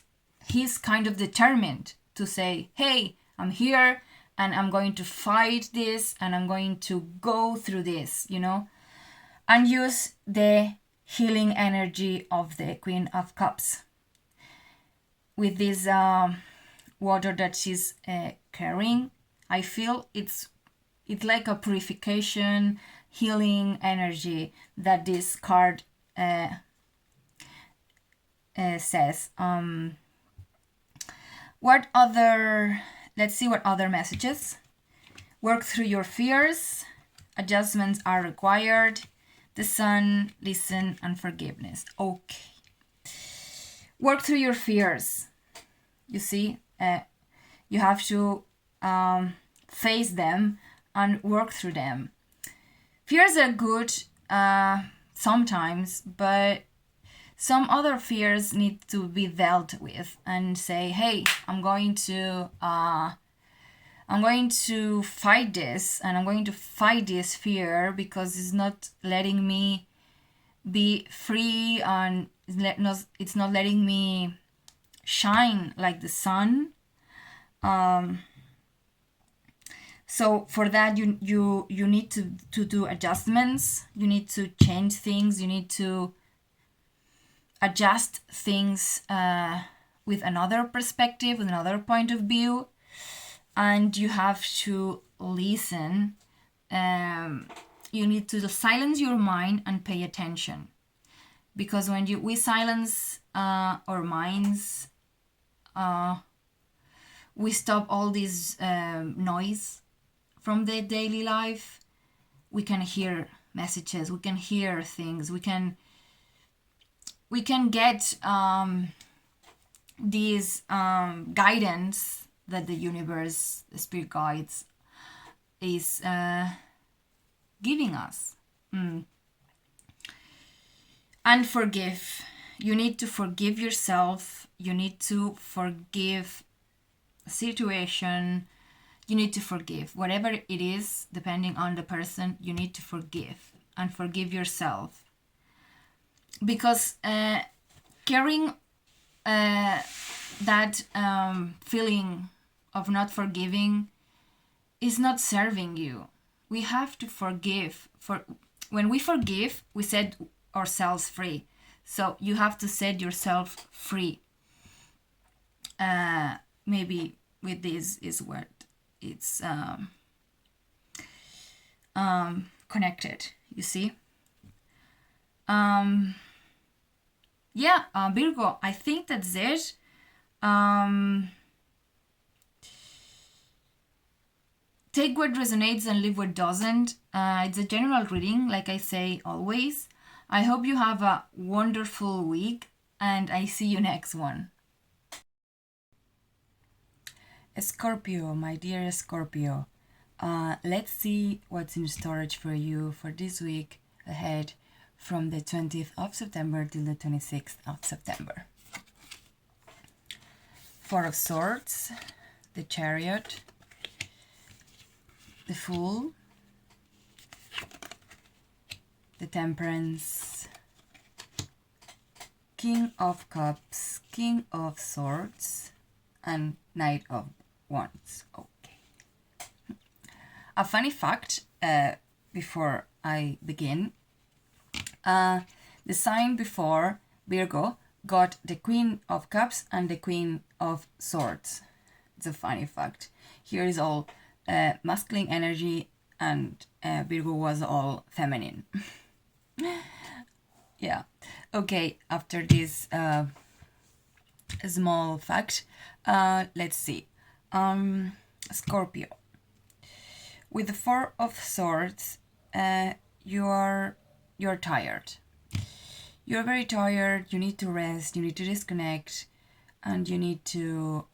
[SPEAKER 2] He's kind of determined to say, hey, I'm here and I'm going to fight this and I'm going to go through this, and use the healing energy of the Queen of Cups with this water that she's carrying. I feel it's like a purification, healing energy that this card says. Let's see what other messages. Work through your fears. Adjustments are required. The Sun, listen, and forgiveness. Okay. Work through your fears. You see, you have to face them and work through them. Fears are good sometimes, but some other fears need to be dealt with and say, hey, I'm going to fight this, and I'm going to fight this fear because it's not letting me be free, and it's not letting me shine like the sun. So for that, you need to do adjustments. You need to change things. You need to adjust things with another perspective, with another point of view. And you have to listen. You need to silence your mind and pay attention. Because when we silence our minds, we stop all this noise from the daily life. We can hear messages, we can hear things, we can get this guidance that the universe, the spirit guides, is giving us. And forgive. You need to forgive yourself. You need to forgive a situation. You need to forgive. Whatever it is, depending on the person, you need to forgive. And forgive yourself. Because carrying that feeling of not forgiving is not serving you. We have to forgive. When we forgive, we set ourselves free. So you have to set yourself free. Maybe with this is what it's connected, you see. Virgo, I think that's it. Take what resonates and leave what doesn't. It's a general reading, like I say always. I hope you have a wonderful week, and I see you next one. Scorpio, my dear Scorpio, let's see what's in storage for you for this week ahead from the 20th of September till the 26th of September. Four of Swords, the Chariot, the Fool, the Temperance, King of Cups, King of Swords, and Knight of Wands. Okay. A funny fact before I begin. The sign before Virgo got the Queen of Cups and the Queen of Swords. It's a funny fact. Here is all masculine energy, and Virgo was all feminine. Yeah. Okay, after this small fact, let's see. Scorpio. With the Four of Swords, you're tired. You're very tired. You need to rest. You need to disconnect, and you need to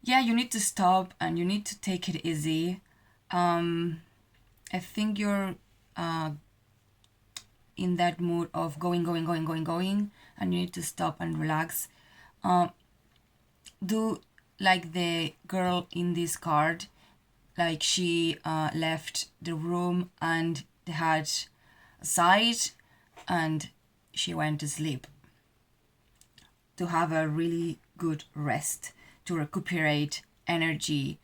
[SPEAKER 2] you need to stop, and you need to take it easy. I think you're in that mood of going, and you need to stop and relax. Do like the girl in this card, like she left the room and they had a side and she went to sleep to have a really good rest, to recuperate energy,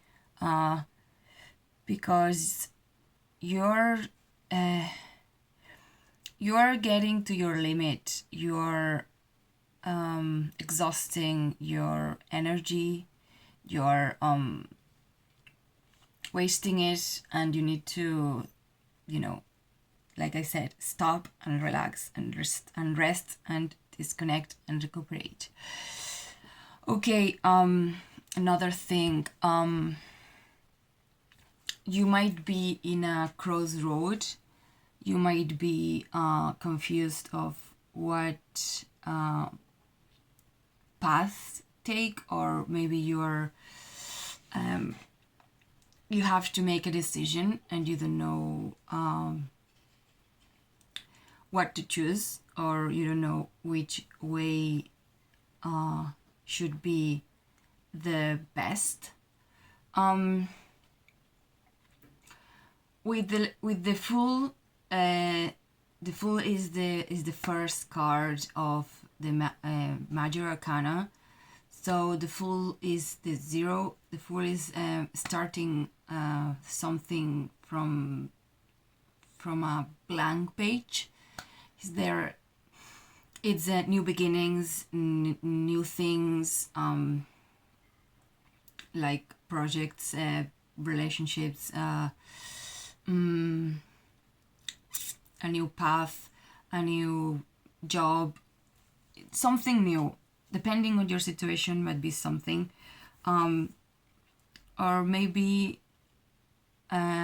[SPEAKER 2] because you're getting to your limit. You're exhausting your energy. You're wasting it, and you need to, like I said, stop and relax and rest and disconnect and recuperate. Okay, another thing, you might be in a crossroad. You might be confused of what path take, or maybe you have to make a decision and you don't know what to choose, or you don't know which way should be the best. With the Fool, the Fool is the first card of the Major Arcana. So the Fool is the 0. The Fool is starting something from a blank page. It's new beginnings, new things, like projects, relationships, a new path, a new job, something new. Depending on your situation, might be something, or maybe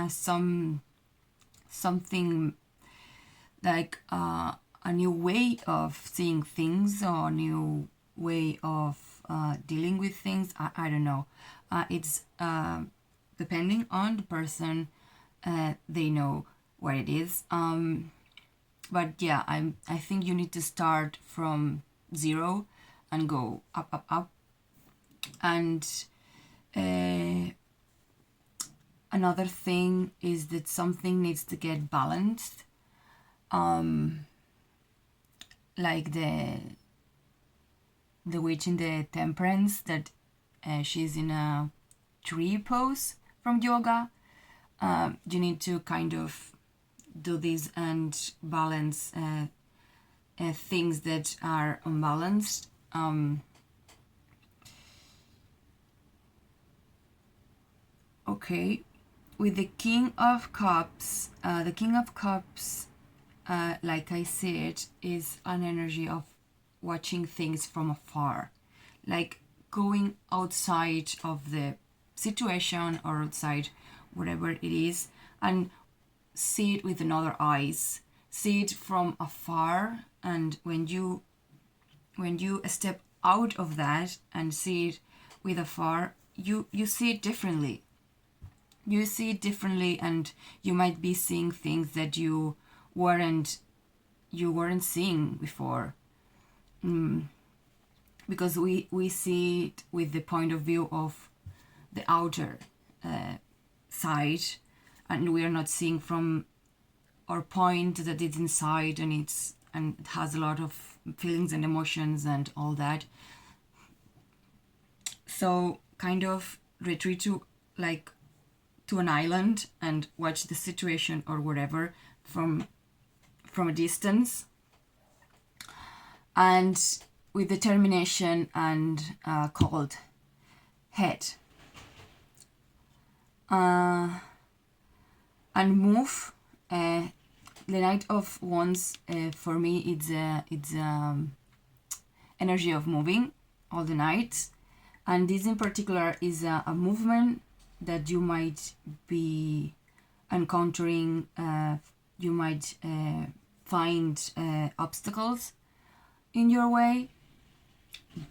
[SPEAKER 2] something like a new way of seeing things, or a new way of dealing with things. I don't know. It's depending on the person. They know what it is. But yeah, I think you need to start from 0 and go up. And another thing is that something needs to get balanced. Like the witch in the Temperance, that she's in a tree pose from yoga. You need to kind of do this and balance things that are unbalanced. Okay, with the King of Cups, like I said, is an energy of watching things from afar, like going outside of the situation or outside whatever it is, and see it with another eyes, see it from afar. And when you step out of that and see it with afar, you see it differently. You see it differently, and you might be seeing things that you weren't seeing before, because we see it with the point of view of the outer side, and we are not seeing from our point that it's inside, and it has a lot of feelings and emotions and all that. So kind of retreat to an island and watch the situation or whatever from a distance, and with determination and cold head, and move. The Knight of Wands, for me, it's energy of moving all the night, and this in particular is a movement that you might be encountering. You might find obstacles in your way,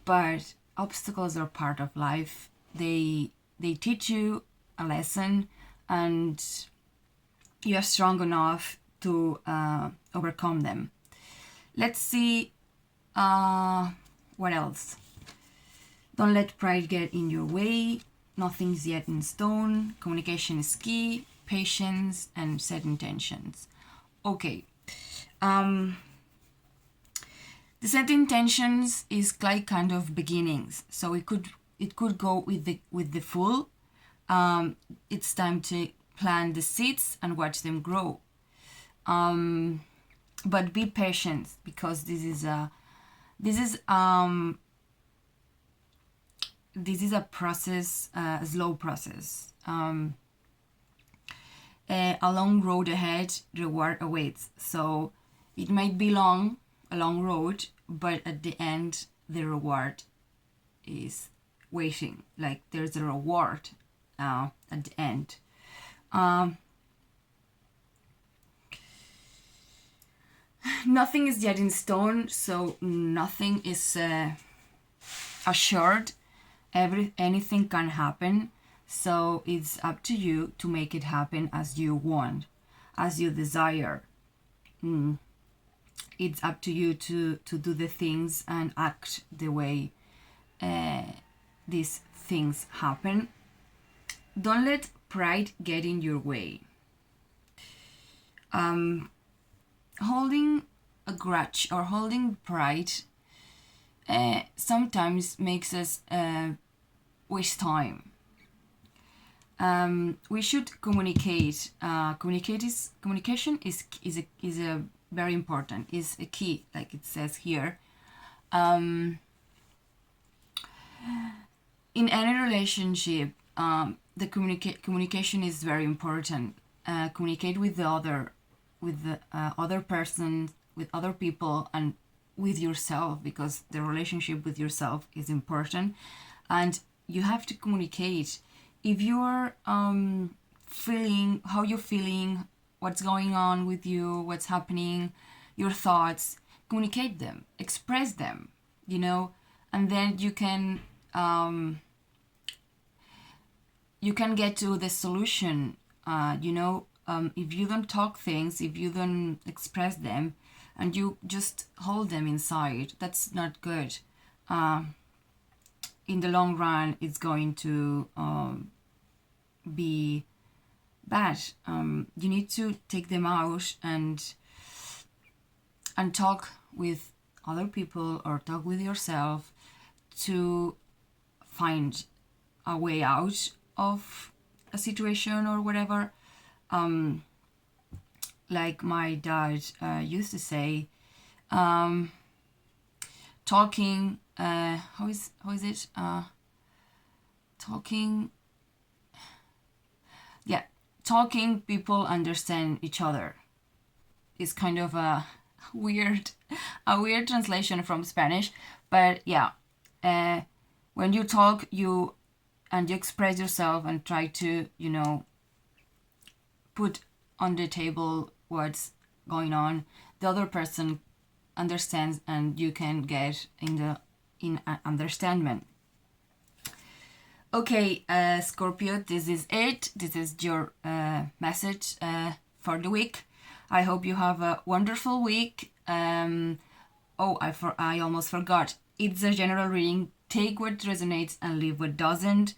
[SPEAKER 2] but obstacles are part of life. They teach you a lesson, and you are strong enough to overcome them. Let's see What else? Don't let pride get in your way. Nothing's yet in stone. Communication is key. Patience and set intentions. Okay. The set intentions is like kind of beginnings. So it could go with the full. It's time to plant the seeds and watch them grow. But be patient, because this is a process, a slow process. A long road ahead, reward awaits. So it might be a long road, but at the end the reward is waiting. Like there's a reward at the end. Nothing is yet in stone, so nothing is assured. Anything can happen, so it's up to you to make it happen as you want, as you desire. It's up to you to do the things and act the way these things happen. Don't let pride get in your way. Holding a grudge or holding pride sometimes makes us waste time. We should communicate. Communication is a very important, is a key, like it says here. In any relationship, the communication is very important. Communicate with the other person, with other people, and with yourself, because the relationship with yourself is important, and you have to communicate. If you're feeling how you're feeling, what's going on with you, what's happening, your thoughts, communicate them, express them, and then you can get to the solution. If you don't talk things, if you don't express them, and you just hold them inside, that's not good. In the long run, it's going to be bad. You need to take them out and talk with other people or talk with yourself to find a way out of a situation or whatever. Like my dad used to say, talking, how is it? Talking, people understand each other. Is kind of a weird translation from Spanish, but yeah, when you talk, you express yourself and try to, put on the table what's going on, the other person understands, and you can get in understanding. Okay, Scorpio, this is it. This is your message for the week. I hope you have a wonderful week. I almost forgot. It's a general reading. Take what resonates and leave what doesn't.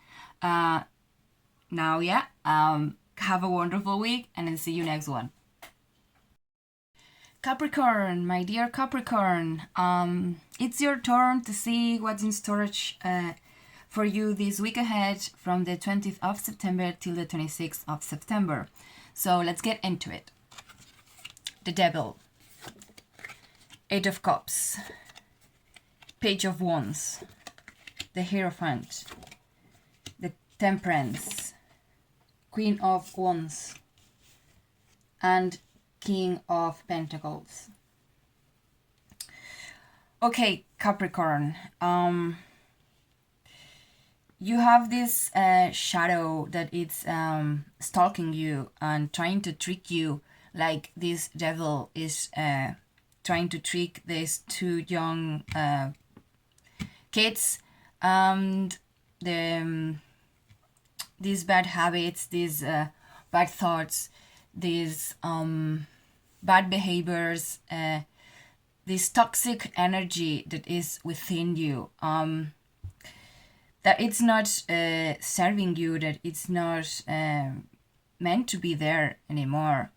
[SPEAKER 2] Have a wonderful week, and I'll see you next one. Capricorn, my dear Capricorn, it's your turn to see what's in storage for you this week ahead, from the 20th of September till the 26th of September. So let's get into it. The Devil, Eight of Cups, Page of Wands, the Hierophant, the Temperance, Queen of Wands, and King of Pentacles. Okay, Capricorn, you have this shadow that it's stalking you and trying to trick you, like this devil is trying to trick these two young kids, and these bad habits, these bad thoughts, these bad behaviors, this toxic energy that is within you, that it's not serving you, that it's not meant to be there anymore.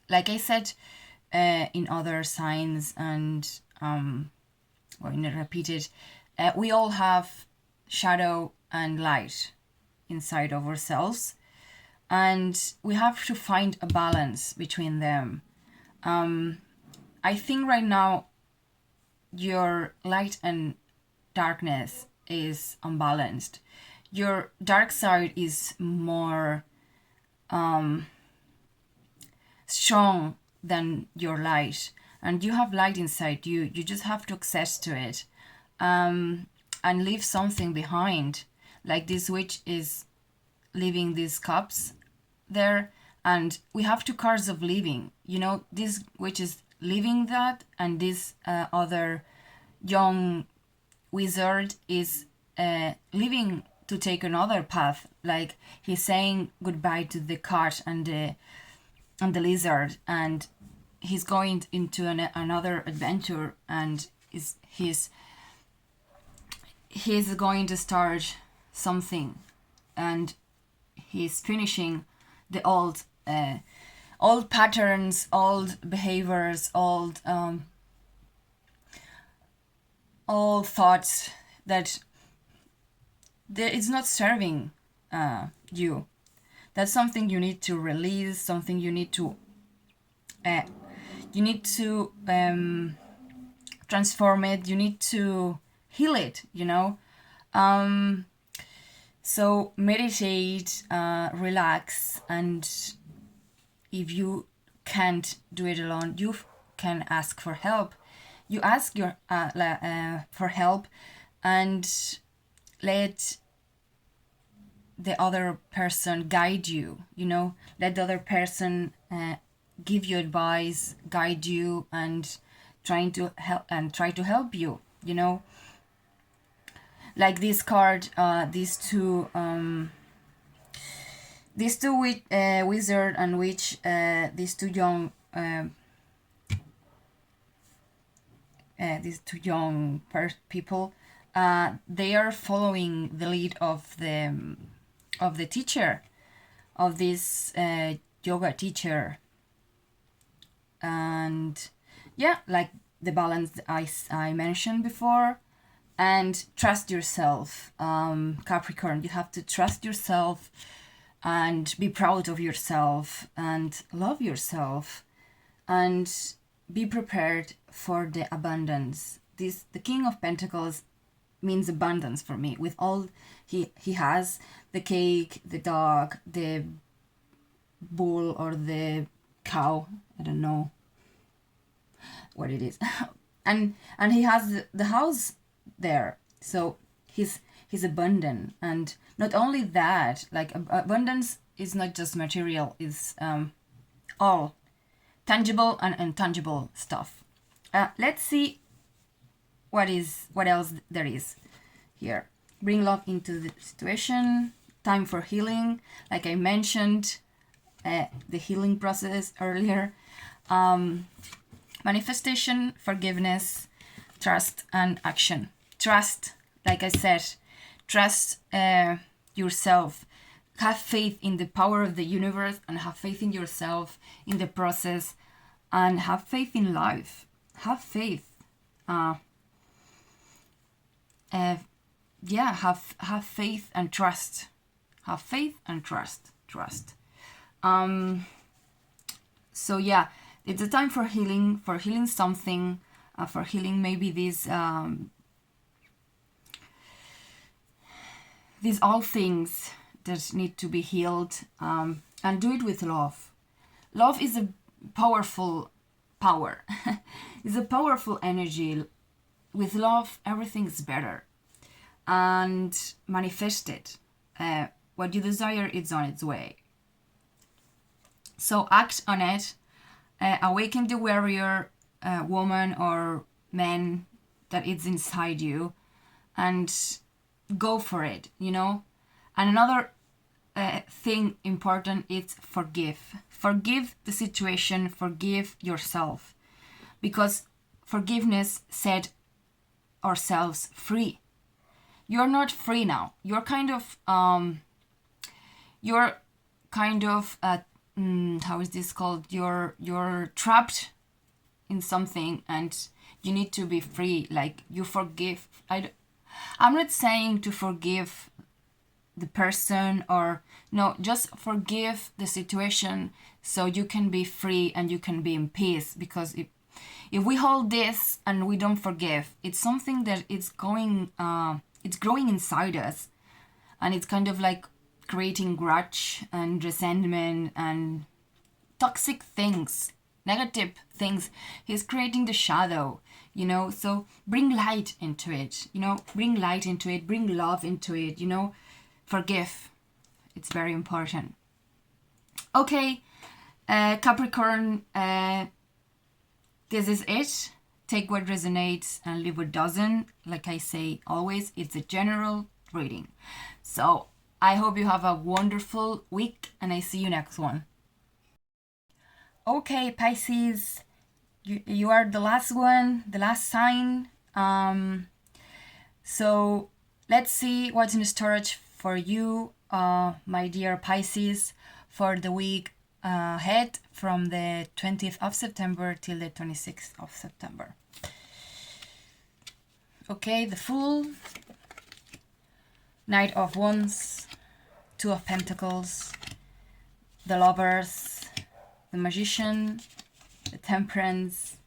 [SPEAKER 2] Like I said in other signs, and or in a repeated, we all have shadow and light inside of ourselves, and we have to find a balance between them. I think right now your light and darkness is unbalanced. Your dark side is more strong than your light, and you have light inside you. You just have to access to it, and leave something behind. Like this witch is leaving these cups there, and we have two cards of leaving. This witch is leaving that, and this other young wizard is leaving to take another path. Like he's saying goodbye to the cat and the lizard, and he's going into another adventure, and he's going to start something, and he's finishing the old patterns, old behaviors, old thoughts that it's not serving you. That's something you need to release, something you need to transform it, you need to heal it, so meditate, relax, and if you can't do it alone, you can ask for help. You ask for help, and let the other person guide you. Let the other person give you advice, guide you, and try to help you. Like this card, these two wizard and witch, these two young people, they are following the lead of the teacher, of this yoga teacher. And yeah, like the balance I mentioned before. And trust yourself, Capricorn. You have to trust yourself and be proud of yourself and love yourself, and be prepared for the abundance. The King of Pentacles means abundance for me, with all he has, the cake, the dog, the bull, or the cow, I don't know what it is. and he has the house there, so he's abundant. And not only that, like abundance is not just material, it's all tangible and intangible stuff. Let's see what else there is here. Bring love into the situation. Time for healing, like I mentioned the healing process earlier. Manifestation, forgiveness, trust, and action. Trust, like I said, trust yourself. Have faith in the power of the universe, and have faith in yourself, in the process, and have faith in life. Have faith. Have faith and trust. Have faith and trust. So yeah, it's a time for healing something, for healing maybe these all things that need to be healed, and do it with love. Love is a powerful power. It's a powerful energy. With love, everything is better. And manifest it. What you desire is on its way. So act on it. Awaken the warrior, woman or man that is inside you, and go for it, And another thing important is forgive. Forgive the situation, forgive yourself. because forgiveness set ourselves free. You're not free now. You're kind of how is this called? You're trapped in something, and you need to be free. Like, you forgive. I'm not saying to forgive the person, or no, just forgive the situation so you can be free and you can be in peace. Because if we hold this and we don't forgive, it's something that it's growing inside us, and it's kind of like creating grudge and resentment and toxic things, negative things. He's creating the shadow, so bring light into it, bring light into it, bring love into it, forgive. It's very important. Okay, Capricorn, this is it. Take what resonates and leave what doesn't. Like I say always, it's a general reading. So I hope you have a wonderful week, and I see you next one. Okay, Pisces, you are the last one, the last sign. So let's see what's in storage for you, my dear Pisces, for the week ahead from the 20th of September till the 26th of September. Okay, the Fool, Knight of Wands, Two of Pentacles, the Lovers, the Magician, the Temperance,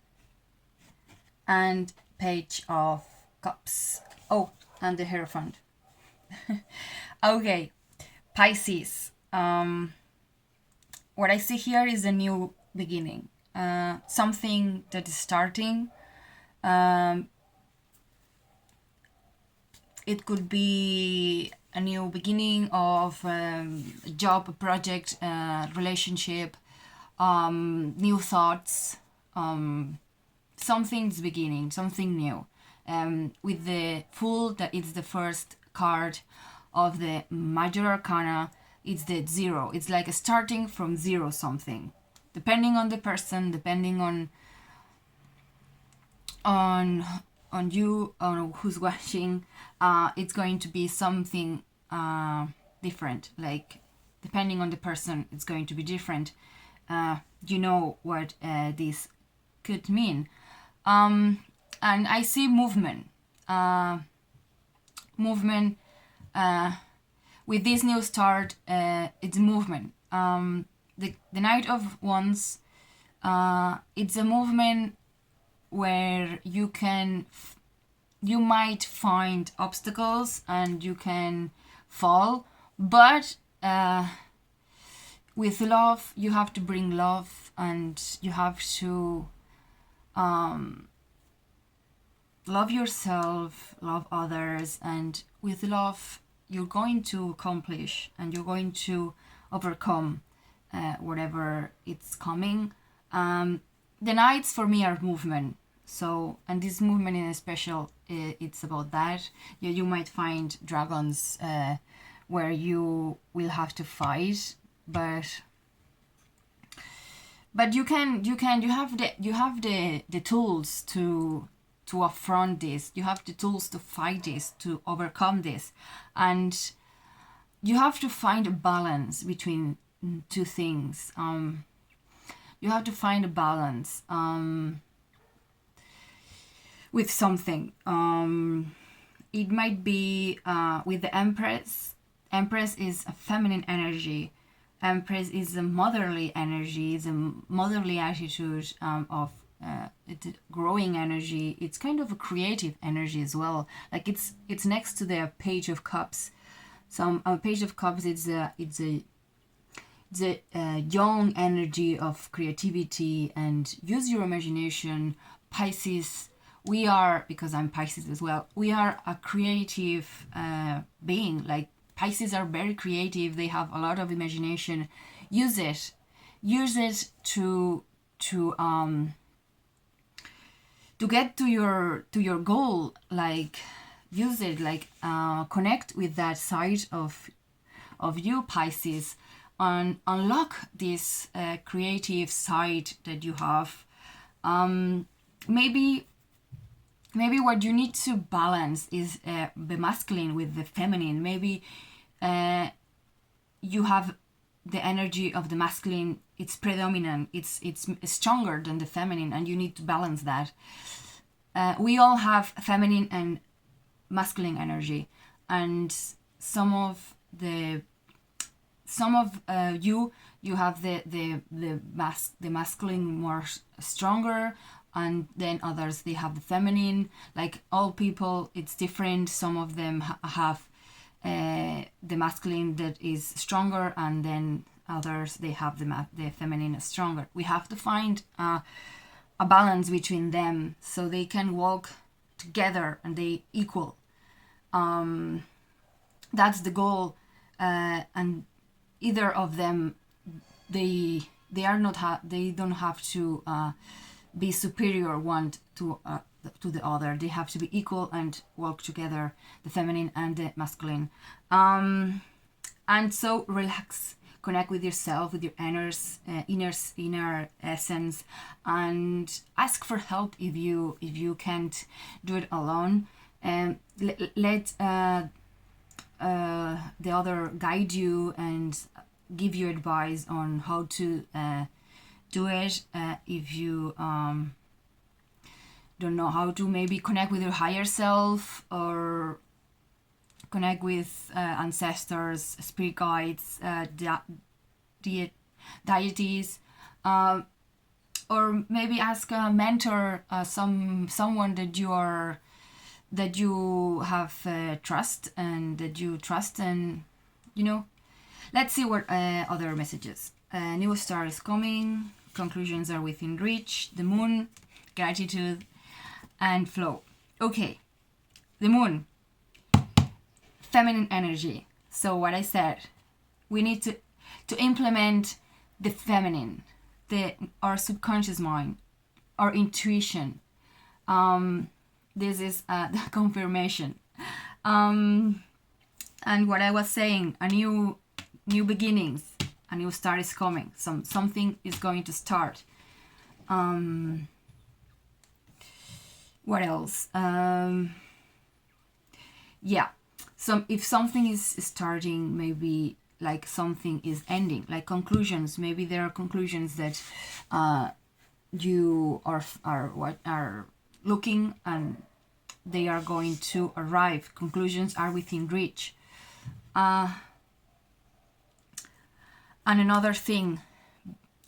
[SPEAKER 2] and Page of Cups. Oh, and the Hierophant. Okay, Pisces. What I see here is a new beginning. Something that is starting. It could be a new beginning of a job, a project, relationship, new thoughts, something's beginning, something new. With the Fool, that is the first card of the Major Arcana, it's the 0. It's like a starting from 0 something. Depending on the person, depending on you, on who's watching, it's going to be something different. Like, depending on the person, it's going to be different. You know what this could mean. And I see movement. With this new start, it's movement. The Knight of Wands, it's a movement where you might find obstacles and you can fall, but with love, you have to bring love, and you have to love yourself, love others, and with love, you're going to accomplish and you're going to overcome whatever it's coming. The Knights for me are movement. So, and this movement in special, it's about that. You might find dragons where you will have to fight, but you have the tools to affront this. You have the tools to fight this, to overcome this, and you have to find a balance between two things. You have to find a balance with something. It might be with the Empress. Empress is a feminine energy. Empress is a motherly energy, is a motherly attitude of it's a growing energy. It's kind of a creative energy as well. Like it's next to the Page of Cups. So Page of Cups, it's a young energy of creativity and use your imagination. Pisces, we are, because I'm Pisces as well, we are a creative being. Like Pisces are very creative. They have a lot of imagination. Use it to get to your goal. Like use it, like connect with that side of you, Pisces, and unlock this creative side that you have. maybe what you need to balance is the masculine with the feminine. Maybe you have the energy of the masculine, it's predominant, it's stronger than the feminine, and you need to balance that. We all have feminine and masculine energy, and some of you have the masculine more stronger, and then others they have the feminine. Like all people, it's different. Some of them have the masculine that is stronger, and then others they have the feminine stronger. We have to find a balance between them so they can walk together and they equal. That's the goal, and either of them they don't have to be superior one to the other. They have to be equal and work together, the feminine and the masculine. And so relax, connect with yourself, with your inner essence, and ask for help if you can't do it alone. And let the other guide you and give you advice on how to do it. If you don't know how to, maybe connect with your higher self, or connect with ancestors, spirit guides, deities, or maybe ask a mentor, someone that you have trust and that you trust, and let's see what other messages. New star is coming, conclusions are within reach, the moon, gratitude and flow. Okay, the moon, feminine energy. So what I said, we need to implement the feminine, our subconscious mind, our intuition. This is the confirmation. And what I was saying, a new beginnings, a new start is coming. Something is going to start. What else? Yeah. If something is starting, maybe like something is ending, like conclusions. Maybe there are conclusions that you are looking, and they are going to arrive. Conclusions are within reach. And another thing,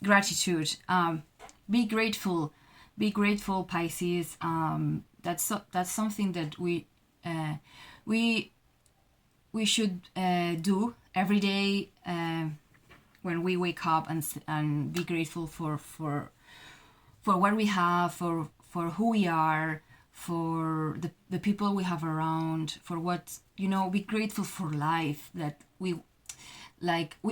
[SPEAKER 2] gratitude. Be grateful, Pisces. That's something that we should do every day when we wake up, and be grateful for what we have, for who we are, for the people we have around, for what be grateful for life, that we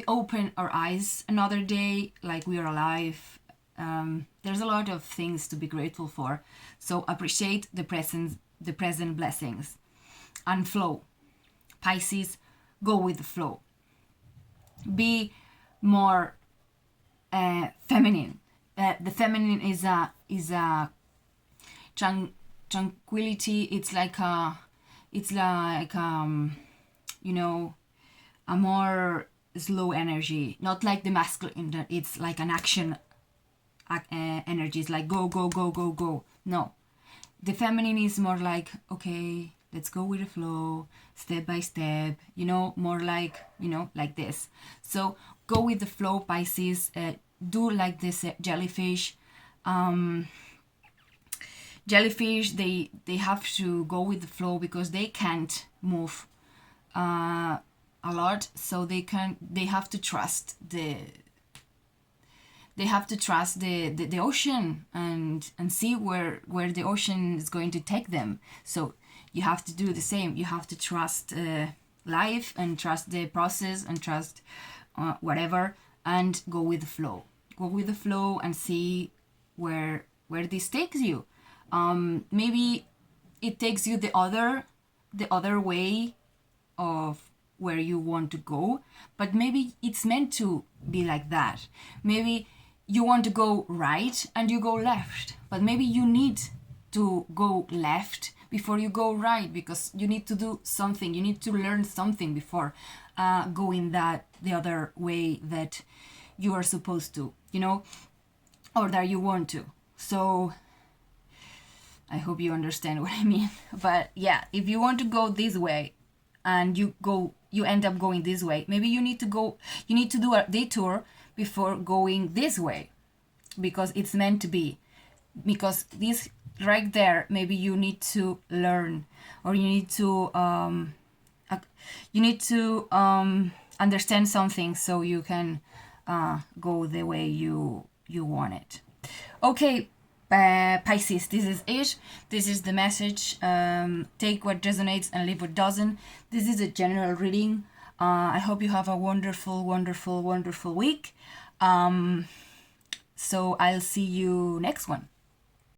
[SPEAKER 2] open our eyes another day, like we are alive. There's a lot of things to be grateful for, so appreciate the present blessings. And flow, Pisces, go with the flow. Be more feminine. The feminine is a tranquility. It's like a more slow energy, not like the masculine that it's like an action energy. It's like go go go go go. No, the feminine is more like, okay, let's go with the flow, step by step, more like like this. So go with the flow, Pisces. Do like this jellyfish. Jellyfish, they have to go with the flow because they can't move a lot, so they have to trust the ocean and see where the ocean is going to take them. So you have to do the same. You have to trust life, and trust the process, and trust whatever, and go with the flow. Go with the flow and see where this takes you. Maybe it takes you the other way of where you want to go, but maybe it's meant to be like that. Maybe you want to go right and you go left, but maybe you need to go left before you go right, because you need to do something, you need to learn something before going the other way that you are supposed to, you know, or that you want to. So I hope you understand what I mean. But yeah, if you want to go this way and you end up going this way, maybe you need to do a detour before going this way, because it's meant to be. Because this right there, maybe you need to learn, or you need to understand something so you can go the way you want it. Okay, Pisces, this is it. This is the message. Take what resonates and leave what doesn't. This is a general reading. I hope you have a wonderful, wonderful, wonderful week. So I'll see you next one.